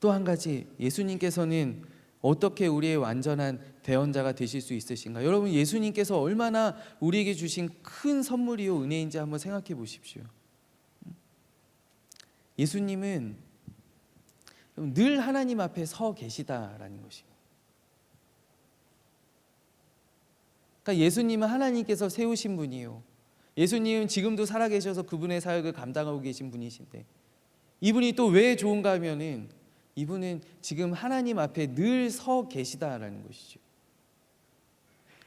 또 한 가지, 예수님께서는 어떻게 우리의 완전한 대언자가 되실 수 있으신가? 여러분, 예수님께서 얼마나 우리에게 주신 큰 선물이요 은혜인지 한번 생각해 보십시오. 예수님은 늘 하나님 앞에 서 계시다라는 것입니다. 그러니까 예수님은 하나님께서 세우신 분이요, 예수님은 지금도 살아계셔서 그분의 사역을 감당하고 계신 분이신데, 이분이 또 왜 좋은가 하면은 이분은 지금 하나님 앞에 늘 서 계시다라는 것이죠.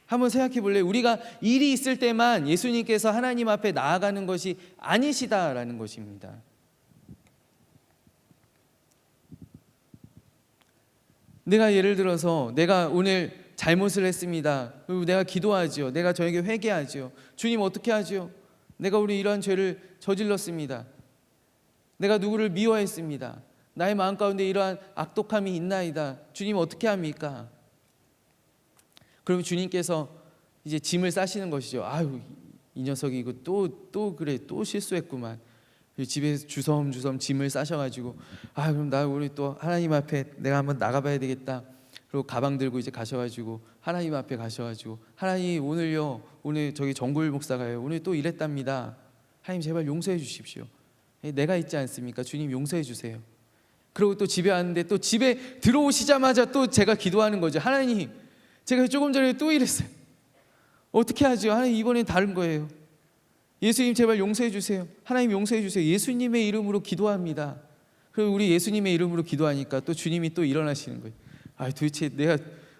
한번 생각해 볼래요? 우리가 일이 있을 때만 예수님께서 하나님 앞에 나아가는 것이 아니시다라는 것입니다. 내가 예를 들어서 내가 오늘 잘못을 했습니다. 그리고 내가 기도하지요. 내가 저에게 회개하지요. 주님, 어떻게 하지요? 내가 우리 이러한 죄를 저질렀습니다. 내가 누구를 미워했습니다. 나의 마음 가운데 이러한 악독함이 있나이다. 주님, 어떻게 합니까? 그러면 주님께서 이제 짐을 싸시는 것이죠. 아유, 이 녀석이 이거 또 실수했구만. 집에서 주섬주섬 짐을 싸셔가지고, 그럼 나 우리 또 하나님 앞에 내가 한번 나가봐야 되겠다. 그리고 가방 들고 이제 가셔가지고 하나님 앞에 가셔가지고, 하나님, 오늘 저기 정구일 목사가요, 오늘 또 이랬답니다. 하나님, 제발 용서해 주십시오. 내가 있지 않습니까? 주님, 용서해 주세요. 그리고 또 집에 왔는데, 또 집에 들어오시자마자 또 제가 기도하는 거죠. 하나님, 제가 조금 전에 또 이랬어요. 어떻게 하죠? 하나님, 이번엔 다른 거예요. 예수님 제발 용서해 주세요. 하나님 용서해 주세요. 예수님의 이름으로 기도합니다. 그리고 우리 예수님의 이름으로 기도하니까 또 주님이 또 일어나시는 거예요. 아, 도대체 내가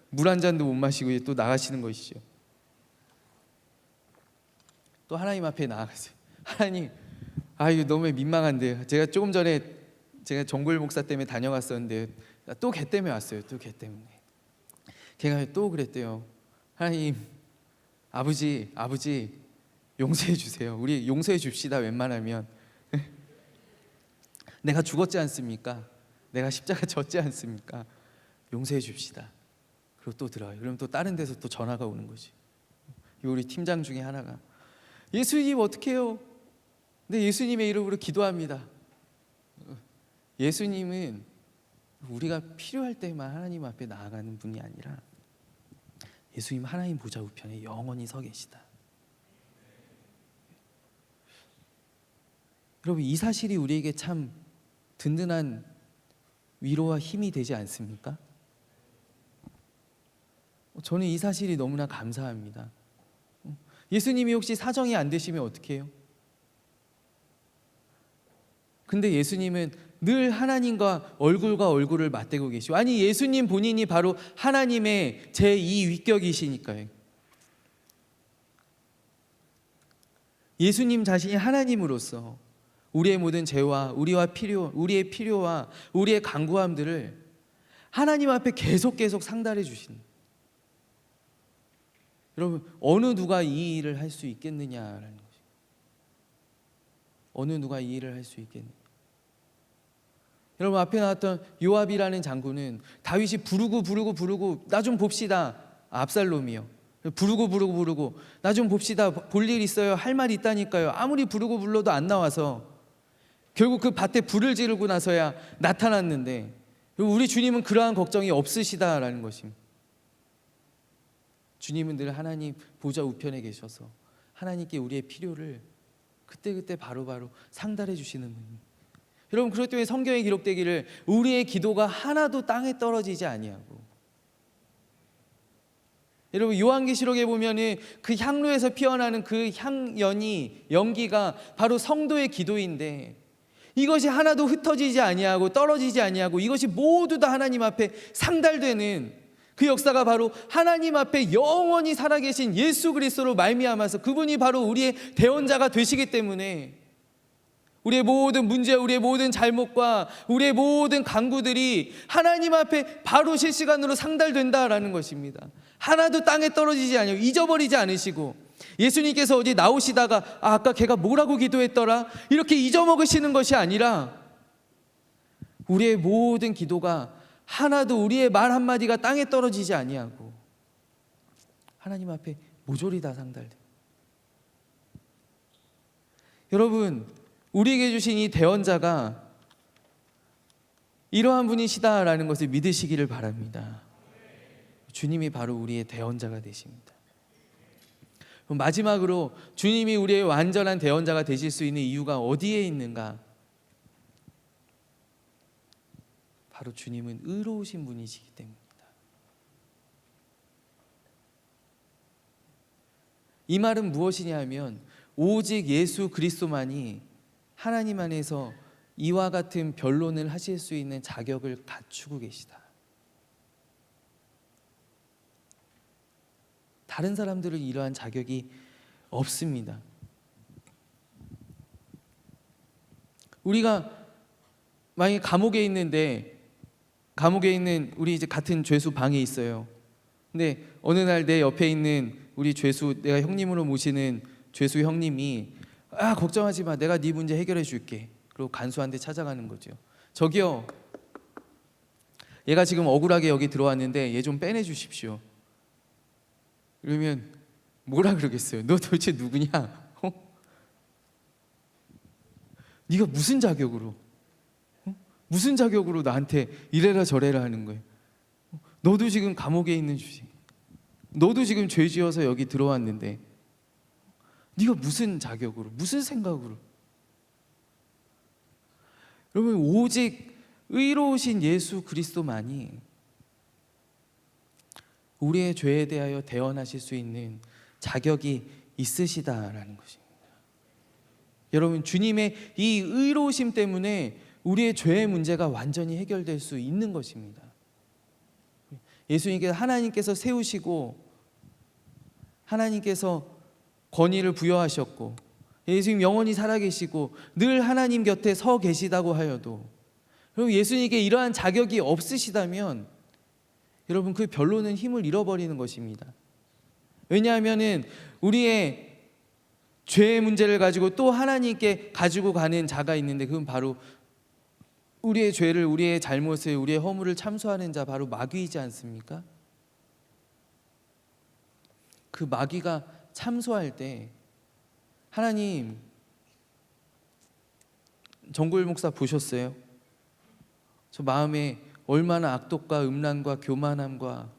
물 한 잔도 못 마시고 또 나가시는 것이죠. 또 하나님 앞에 나아가세요. 하나님, 이거 너무 민망한데, 제가 조금 전에 제가 정골 목사 때문에 다녀갔었는데 또 걔 때문에 왔어요. 또 걔 때문에. 걔가 또 그랬대요. 하나님, 아버지 용서해 주세요. 우리 용서해 줍시다. 웬만하면 내가 죽었지 않습니까? 내가 십자가 졌지 않습니까? 용서해 줍시다. 그리고 또 들어가요. 그럼 또 다른 데서 또 전화가 오는 거지. 우리 팀장 중에 하나가 예수님 어떡해요? 근데 예수님의 이름으로 기도합니다. 예수님은 우리가 필요할 때만 하나님 앞에 나아가는 분이 아니라 예수님 하나님 보좌 우편에 영원히 서 계시다. 여러분, 이 사실이 우리에게 참 든든한 위로와 힘이 되지 않습니까? 저는 이 사실이 너무나 감사합니다. 예수님이 혹시 사정이 안 되시면 어떻게 해요? 근데 예수님은 늘 하나님과 얼굴을 맞대고 계시고, 아니 예수님 본인이 바로 하나님의 제2위격이시니까요. 예수님 자신이 하나님으로서 우리의 모든 죄와 우리의 필요와 우리의 간구함들을 하나님 앞에 계속 상달해 주시는. 여러분, 어느 누가 이 일을 할 수 있겠느냐라는 것이. 어느 누가 이 일을 할 수 있겠느냐. 여러분, 앞에 나왔던 요압이라는 장군은 다윗이 부르고 나 좀 봅시다. 압살롬이요. 부르고 나 좀 봅시다. 볼 일 있어요. 할 말 있다니까요. 아무리 부르고 불러도 안 나와서 결국 그 밭에 불을 지르고 나서야 나타났는데, 우리 주님은 그러한 걱정이 없으시다라는 것입니다. 주님은 늘 하나님 보좌 우편에 계셔서 하나님께 우리의 필요를 그때 바로바로 상달해 주시는 분입니다. 여러분, 그렇기 때문에 성경에 기록되기를 우리의 기도가 하나도 땅에 떨어지지 아니하고, 여러분 요한계시록에 보면은 그 향로에서 피어나는 그 연기가 바로 성도의 기도인데, 이것이 하나도 흩어지지 아니하고 떨어지지 아니하고 이것이 모두 다 하나님 앞에 상달되는 그 역사가 바로 하나님 앞에 영원히 살아계신 예수 그리스도로 말미암아서 그분이 바로 우리의 대언자가 되시기 때문에 우리의 모든 문제, 우리의 모든 잘못과 우리의 모든 간구들이 하나님 앞에 바로 실시간으로 상달된다라는 것입니다. 하나도 땅에 떨어지지 않아요. 잊어버리지 않으시고, 예수님께서 어디 나오시다가 아까 걔가 뭐라고 기도했더라 이렇게 잊어먹으시는 것이 아니라 우리의 모든 기도가 하나도 우리의 말 한마디가 땅에 떨어지지 아니하고 하나님 앞에 모조리 다 상달돼. 여러분, 우리에게 주신 이 대언자가 이러한 분이시다라는 것을 믿으시기를 바랍니다. 주님이 바로 우리의 대언자가 되십니다. 마지막으로 주님이 우리의 완전한 대언자가 되실 수 있는 이유가 어디에 있는가? 바로 주님은 의로우신 분이시기 때문입니다. 이 말은 무엇이냐 하면 오직 예수 그리스도만이 하나님 안에서 이와 같은 변론을 하실 수 있는 자격을 갖추고 계시다. 다른 사람들은 이러한 자격이 없습니다. 우리가 만약에 감옥에 있는 우리 이제 같은 죄수 방에 있어요. 근데 어느 날 내 옆에 있는 우리 죄수, 내가 형님으로 모시는 죄수 형님이 걱정하지 마, 내가 네 문제 해결해 줄게. 그리고 간수한테 찾아가는 거죠. 저기요, 얘가 지금 억울하게 여기 들어왔는데 얘 좀 빼내 주십시오. 그러면 뭐라 그러겠어요? 너 도대체 누구냐? 네가 무슨 자격으로 무슨 자격으로 나한테 이래라 저래라 하는 거예요? 너도 지금 감옥에 있는 주지, 너도 지금 죄 지어서 여기 들어왔는데 네가 무슨 자격으로, 무슨 생각으로? 여러분, 오직 의로우신 예수 그리스도만이 우리의 죄에 대하여 대언하실 수 있는 자격이 있으시다라는 것입니다. 여러분, 주님의 이 의로우심 때문에 우리의 죄의 문제가 완전히 해결될 수 있는 것입니다. 예수님께서 하나님께서 세우시고 하나님께서 권위를 부여하셨고 예수님 영원히 살아계시고 늘 하나님 곁에 서 계시다고 하여도 여러분, 예수님께 이러한 자격이 없으시다면 여러분, 그 별로는 힘을 잃어버리는 것입니다. 왜냐하면 우리의 죄의 문제를 가지고 또 하나님께 가지고 가는 자가 있는데, 그건 바로 우리의 죄를, 우리의 잘못을, 우리의 허물을 참소하는 자, 바로 마귀이지 않습니까? 그 마귀가 참소할 때 하나님, 정골 목사 보셨어요? 저 마음에 얼마나 악독과 음란과 교만함과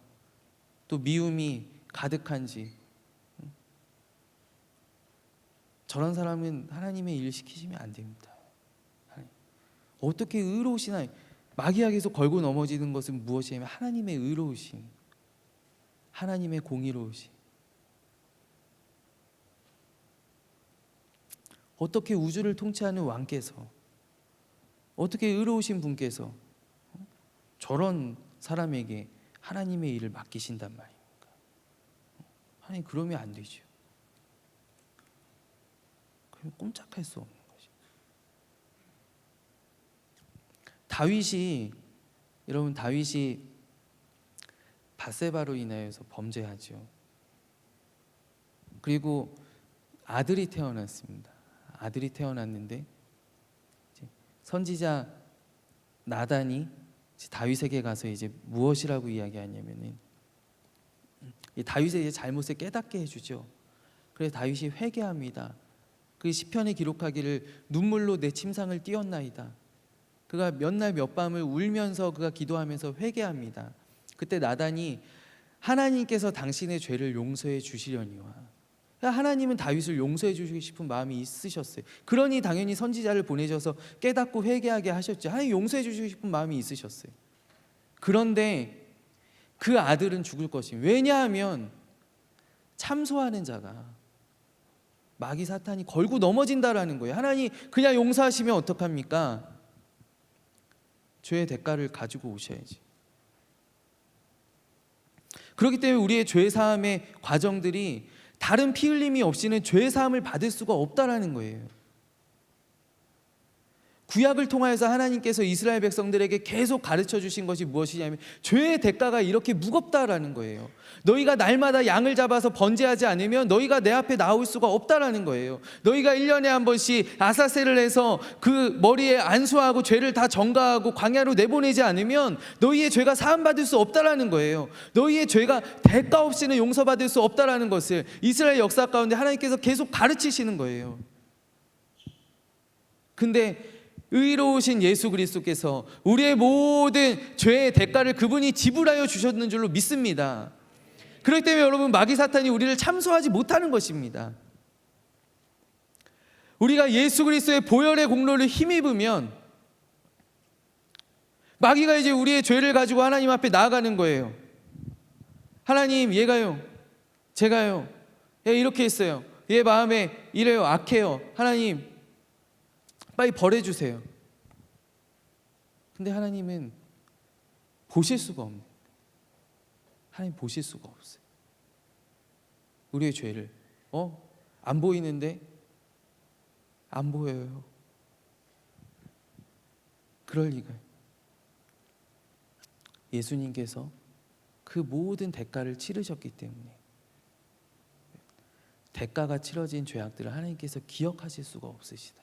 또 미움이 가득한지. 저런 사람은 하나님의 일 시키시면 안 됩니다. 어떻게 의로우시나. 마귀가 계속 걸고 넘어지는 것은 무엇이냐면 하나님의 의로우심, 하나님의 공의로우심. 어떻게 우주를 통치하는 왕께서, 어떻게 의로우신 분께서 저런 사람에게 하나님의 일을 맡기신단 말입니까? 하나님, 그러면 안 되죠. 그럼 꼼짝할 수 없는 것이죠. 다윗이 밧세바로 인하여서 범죄하죠. 그리고 아들이 태어났습니다. 아들이 태어났는데 선지자 나단이 다윗에게 가서 이제 무엇이라고 이야기하냐면은, 다윗의 잘못을 깨닫게 해주죠. 그래서 다윗이 회개합니다. 그 시편에 기록하기를 눈물로 내 침상을 띄었나이다. 그가 몇 날 몇 밤을 울면서 그가 기도하면서 회개합니다. 그때 나단이 하나님께서 당신의 죄를 용서해 주시려니와, 하나님은 다윗을 용서해 주시고 싶은 마음이 있으셨어요. 그러니 당연히 선지자를 보내셔서 깨닫고 회개하게 하셨죠. 하나님 용서해 주시고 싶은 마음이 있으셨어요. 그런데 그 아들은 죽을 것입니다. 왜냐하면 참소하는 자가, 마귀 사탄이 걸고 넘어진다라는 거예요. 하나님 그냥 용서하시면 어떡합니까? 죄의 대가를 가지고 오셔야지. 그렇기 때문에 우리의 죄 사함의 과정들이 다른 피 흘림이 없이는 죄 사함을 받을 수가 없다라는 거예요. 구약을 통하여서 하나님께서 이스라엘 백성들에게 계속 가르쳐 주신 것이 무엇이냐면 죄의 대가가 이렇게 무겁다라는 거예요. 너희가 날마다 양을 잡아서 번제하지 않으면 너희가 내 앞에 나올 수가 없다라는 거예요. 너희가 1년에 한 번씩 아사세를 해서 그 머리에 안수하고 죄를 다 전가하고 광야로 내보내지 않으면 너희의 죄가 사함받을 수 없다라는 거예요. 너희의 죄가 대가 없이는 용서받을 수 없다라는 것을 이스라엘 역사 가운데 하나님께서 계속 가르치시는 거예요. 근데 의로우신 예수 그리스도께서 우리의 모든 죄의 대가를 그분이 지불하여 주셨는 줄로 믿습니다. 그렇기 때문에 여러분, 마귀 사탄이 우리를 참소하지 못하는 것입니다. 우리가 예수 그리스도의 보혈의 공로를 힘입으면 마귀가 이제 우리의 죄를 가지고 하나님 앞에 나아가는 거예요. 하나님, 얘가요, 제가요, 얘 이렇게 했어요. 얘 마음에 이래요, 악해요. 하나님 빨리 벌해주세요. 근데 하나님은 보실 수가 없는, 하나님 보실 수가 없어요. 우리의 죄를 안 보이는데 안 보여요. 그럴 리가요. 예수님께서 그 모든 대가를 치르셨기 때문에 대가가 치러진 죄악들을 하나님께서 기억하실 수가 없으시다.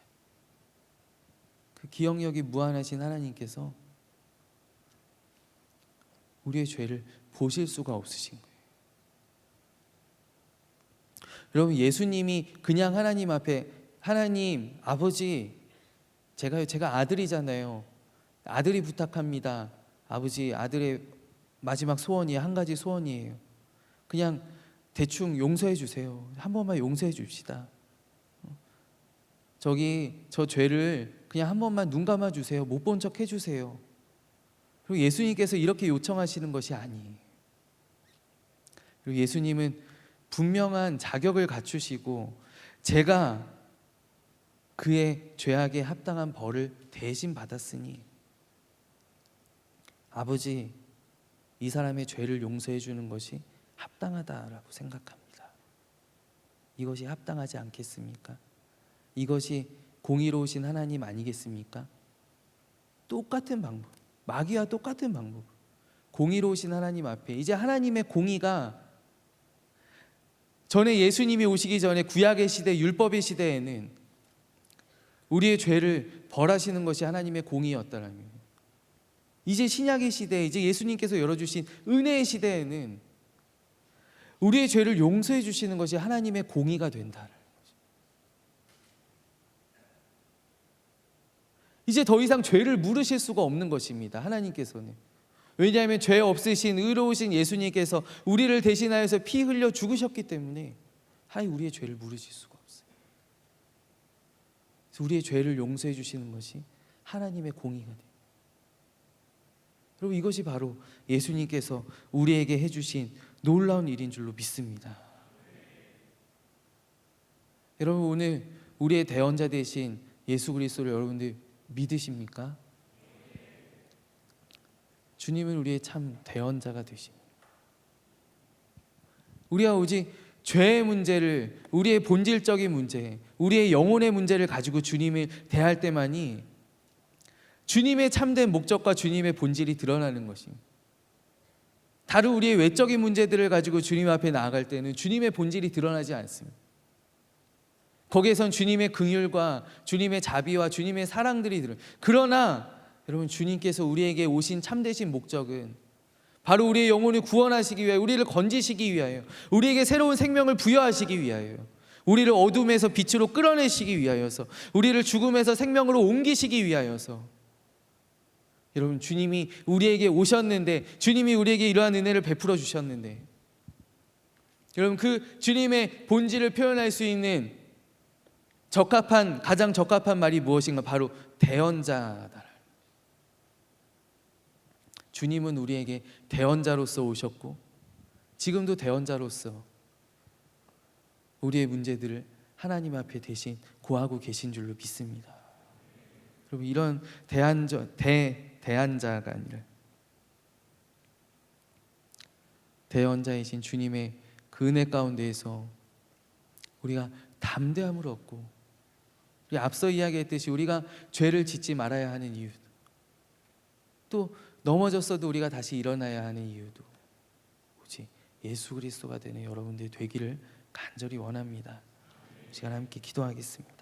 그 기억력이 무한하신 하나님께서 우리의 죄를 보실 수가 없으신 거예요. 여러분, 예수님이 그냥 하나님 앞에, 하나님 아버지, 제가 아들이잖아요. 아들이 부탁합니다. 아버지, 아들의 마지막 소원이 한 가지 소원이에요. 그냥 대충 용서해 주세요. 한 번만 용서해 줍시다. 저 죄를 그냥 한 번만 눈 감아 주세요. 못 본 척 해주세요. 그리고 예수님께서 이렇게 요청하시는 것이 아니에요. 그리고 예수님은 분명한 자격을 갖추시고, 제가 그의 죄악에 합당한 벌을 대신 받았으니 아버지, 이 사람의 죄를 용서해 주는 것이 합당하다라고 생각합니다. 이것이 합당하지 않겠습니까? 이것이 공의로우신 하나님 아니겠습니까? 똑같은 방법, 마귀와 똑같은 방법. 공의로우신 하나님 앞에 이제 하나님의 공의가 전에 예수님이 오시기 전에 구약의 시대, 율법의 시대에는 우리의 죄를 벌하시는 것이 하나님의 공의였다라는 거예요. 이제 신약의 시대, 이제 예수님께서 열어주신 은혜의 시대에는 우리의 죄를 용서해 주시는 것이 하나님의 공의가 된다. 이제 더 이상 죄를 물으실 수가 없는 것입니다. 하나님께서는. 왜냐하면 죄 없으신 의로우신 예수님께서 우리를 대신하여서 피 흘려 죽으셨기 때문에 하이 우리의 죄를 물으실 수가 없어요. 그래서 우리의 죄를 용서해 주시는 것이 하나님의 공의가 돼요. 여러분, 이것이 바로 예수님께서 우리에게 해주신 놀라운 일인 줄로 믿습니다. 여러분, 오늘 우리의 대언자 되신 예수 그리스도를 여러분들 믿으십니까? 주님은 우리의 참 대언자가 되십니다. 우리가 오직 죄의 문제를, 우리의 본질적인 문제, 우리의 영혼의 문제를 가지고 주님을 대할 때만이 주님의 참된 목적과 주님의 본질이 드러나는 것입니다. 다른 우리의 외적인 문제들을 가지고 주님 앞에 나아갈 때는 주님의 본질이 드러나지 않습니다. 거기에선 주님의 긍휼과 주님의 자비와 주님의 사랑들이 들어요. 그러나 여러분, 주님께서 우리에게 오신 참되신 목적은 바로 우리의 영혼을 구원하시기 위하여, 우리를 건지시기 위하여, 우리에게 새로운 생명을 부여하시기 위하여, 우리를 어둠에서 빛으로 끌어내시기 위하여서, 우리를 죽음에서 생명으로 옮기시기 위하여서, 여러분, 주님이 우리에게 오셨는데, 주님이 우리에게 이러한 은혜를 베풀어 주셨는데, 여러분, 그 주님의 본질을 표현할 수 있는 가장 적합한 말이 무엇인가? 바로 대언자다. 주님은 우리에게 대언자로서 오셨고 지금도 대언자로서 우리의 문제들을 하나님 앞에 대신 고하고 계신 줄로 믿습니다. 여러분, 이런 대안자가 아니라 대언자이신 주님의 그 은혜 가운데에서 우리가 담대함을 얻고, 우리 앞서 이야기했듯이 우리가 죄를 짓지 말아야 하는 이유, 또 넘어졌어도 우리가 다시 일어나야 하는 이유도 오직 예수 그리스도가 되는 여러분들이 되기를 간절히 원합니다. 시간 함께 기도하겠습니다.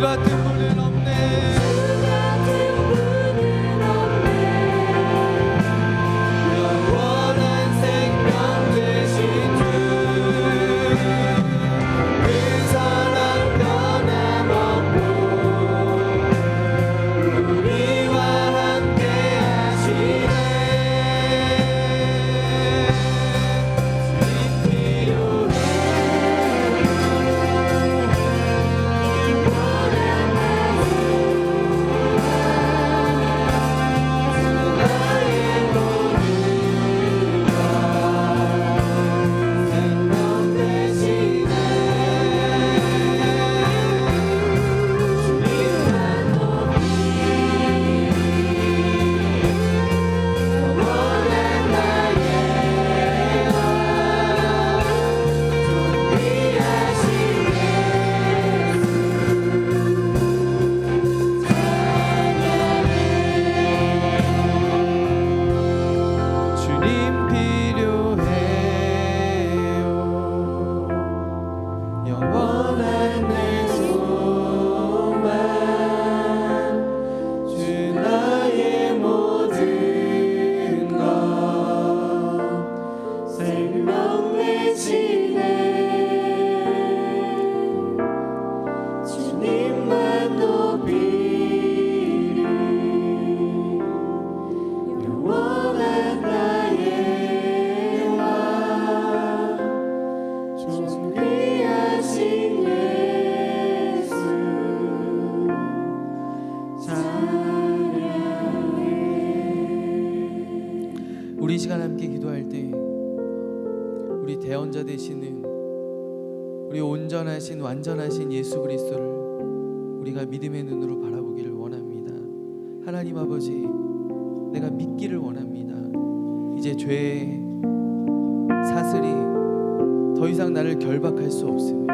같은 분은 없네. 영원한 생명 되신 주, 그 사랑 변함없고 우리와 함께 하시네. 주님 필요해요. 영원한 내 소망, 주 나의 모든 것, 생명 내시네. 주님만 높이리. 영원한 나의 왕, 존귀하신 예수 찬양해. 우리 시간 함께 기도할 때 우리 대언자 되시는 우리 온전하신 완전하신 예수 그리스도를 우리가 믿음의 눈으로 바라보기를 원합니다. 하나님 아버지, 내가 믿기를 원합니다. 이제 죄의 사슬이 더 이상 나를 결박할 수 없으며,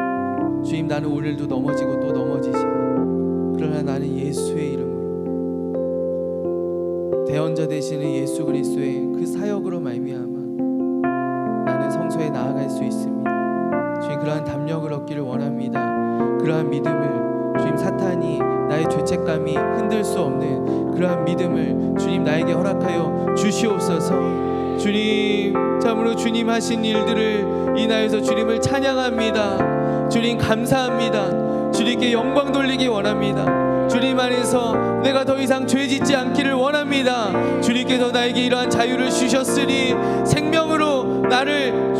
주님, 나는 오늘도 넘어지고 또 넘어지지만 그러나 나는 예수의 이름으로, 대언자 되시는 예수 그리스도의 그 사역으로 말미암아 나는 성소에 나아갈 수 있습니다. 주님, 그러한 담력을 얻기를 원합니다. 그러한 믿음을, 주님, 사탄이 나의 죄책감이 흔들 수 없는 그러한 믿음을 주님 나에게 허락하여 주시옵소서. 주님, 참으로 주님 하신 일들을 인하여서 주님을 찬양합니다. 주님 감사합니다. 주님께 영광 돌리기 원합니다. 주님 안에서 내가 더 이상 죄 짓지 않기를 원합니다. 주님께서 나에게 이러한 자유를 주셨으니 생명으로 나를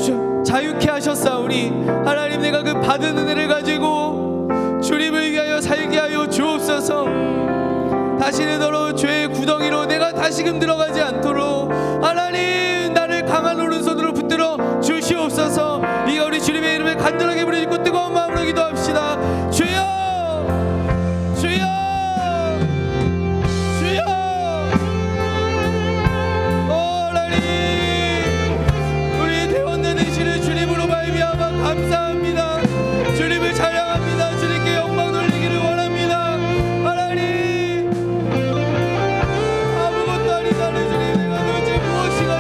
자유케 하셨사오니 하나님, 내가 그 받은 은혜를 가지고 주님을 위하여 살게 하여 주옵소서. 다시는 더러운 죄의 구덩이로 내가 다시금 들어가지 않도록 하나님, 나를 강한 오른손으로 붙들어 주시옵소서. 이가 우리 주님의 이름에 간절하게 부르짖고 뜨거운 마음으로 기도합시다. 주여, 주여, 주여. 하나님, 우리의 대원자 되시는 주님으로 말미암아 감사합니다. 주님을 찬양합니다. 주님께 영광 돌리기를 원합니다. 하나님, 아무것도 아니다는 주님, 내가 도대체 무엇이가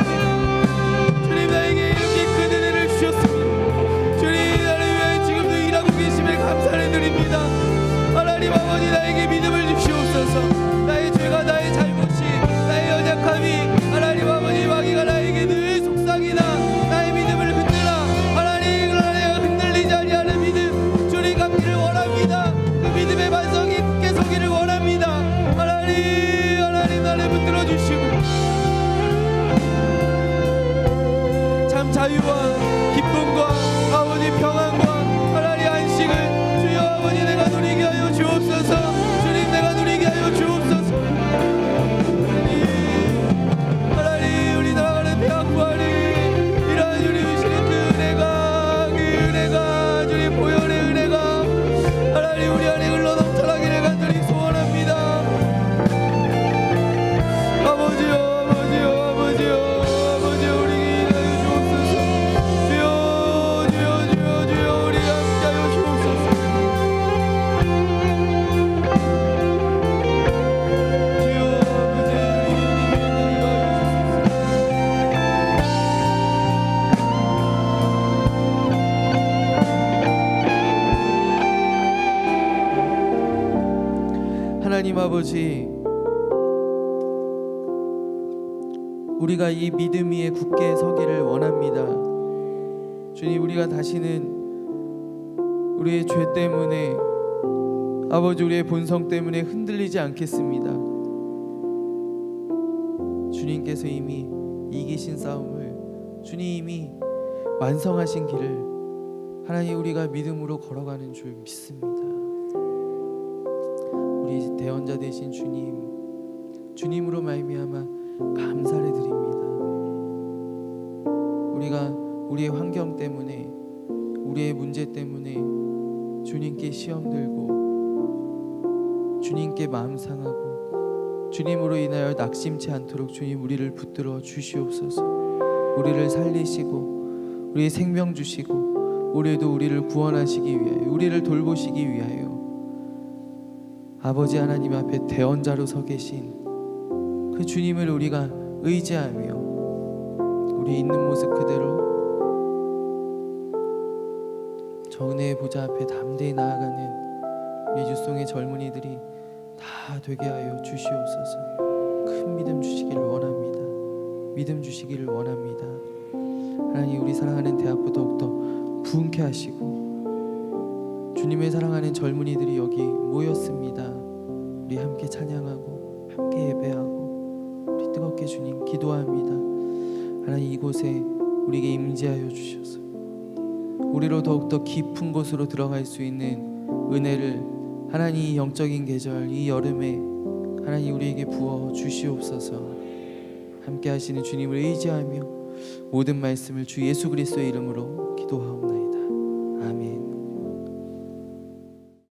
주님 나에게 이렇게 큰 은혜를 주셨습니다. 주님, 나를 위하여 지금도 일하고 계심에 감사를 드립니다. 하나님 아버지, 나에게 믿음을 주시옵소서. 나의 죄가, 나의 잘못이, 나의 연약함이 하나님 아버지, 마귀가 나에게 늘 속삭이나 나의 믿음을 흔들어 하나님, 그러나 내가 흔들리지 아니하는 믿음 주님 갖기를 원합니다. 그 믿음의 반석이 굳게 서기를 원합니다. 하나님, 하나님, 나를 붙들어 주시고 참 자유와 기쁨과 아버지 평안과 하나님 안식을 주여 아버지 내가 누리게 하여 주옵소서. 주님, 내가 누리게 하여 주옵소서. 하나님 아버지, 우리가 이 믿음 위에 굳게 서기를 원합니다. 주님, 우리가 다시는 우리의 죄 때문에, 아버지, 우리의 본성 때문에 흔들리지 않겠습니다. 주님께서 이미 이기신 싸움을, 주님이 완성하신 길을 하나님 우리가 믿음으로 걸어가는 줄 믿습니다. 우리 대언자 되신 주님, 주님으로 말미암아 감사를 드립니다. 우리가 우리의 환경 때문에, 우리의 문제 때문에 주님께 시험 들고 주님께 마음 상하고 주님으로 인하여 낙심치 않도록 주님 우리를 붙들어 주시옵소서. 우리를 살리시고 우리의 생명 주시고 우리도 우리를 구원하시기 위하여, 우리를 돌보시기 위하여 아버지 하나님 앞에 대언자로 서 계신 그 주님을 우리가 의지하며 우리 있는 모습 그대로 저 은혜의 보좌 앞에 담대히 나아가는 우리 유송의 젊은이들이 다 되게 하여 주시옵소서. 큰 믿음 주시기를 원합니다. 믿음 주시기를 원합니다. 하나님, 우리 사랑하는 대학부 더욱더 부흥케 하시고 주님을 사랑하는 젊은이들이 여기 모였습니다. 우리 함께 찬양하고 함께 예배하고 우리 뜨겁게 주님 기도합니다. 하나님, 이곳에 우리에게 임재하여 주셔서 우리로 더욱더 깊은 곳으로 들어갈 수 있는 은혜를 하나님, 이 영적인 계절, 이 여름에 하나님 우리에게 부어 주시옵소서. 함께 하시는 주님을 의지하며 모든 말씀을 주 예수 그리스도의 이름으로 기도하옵나이다. 아멘.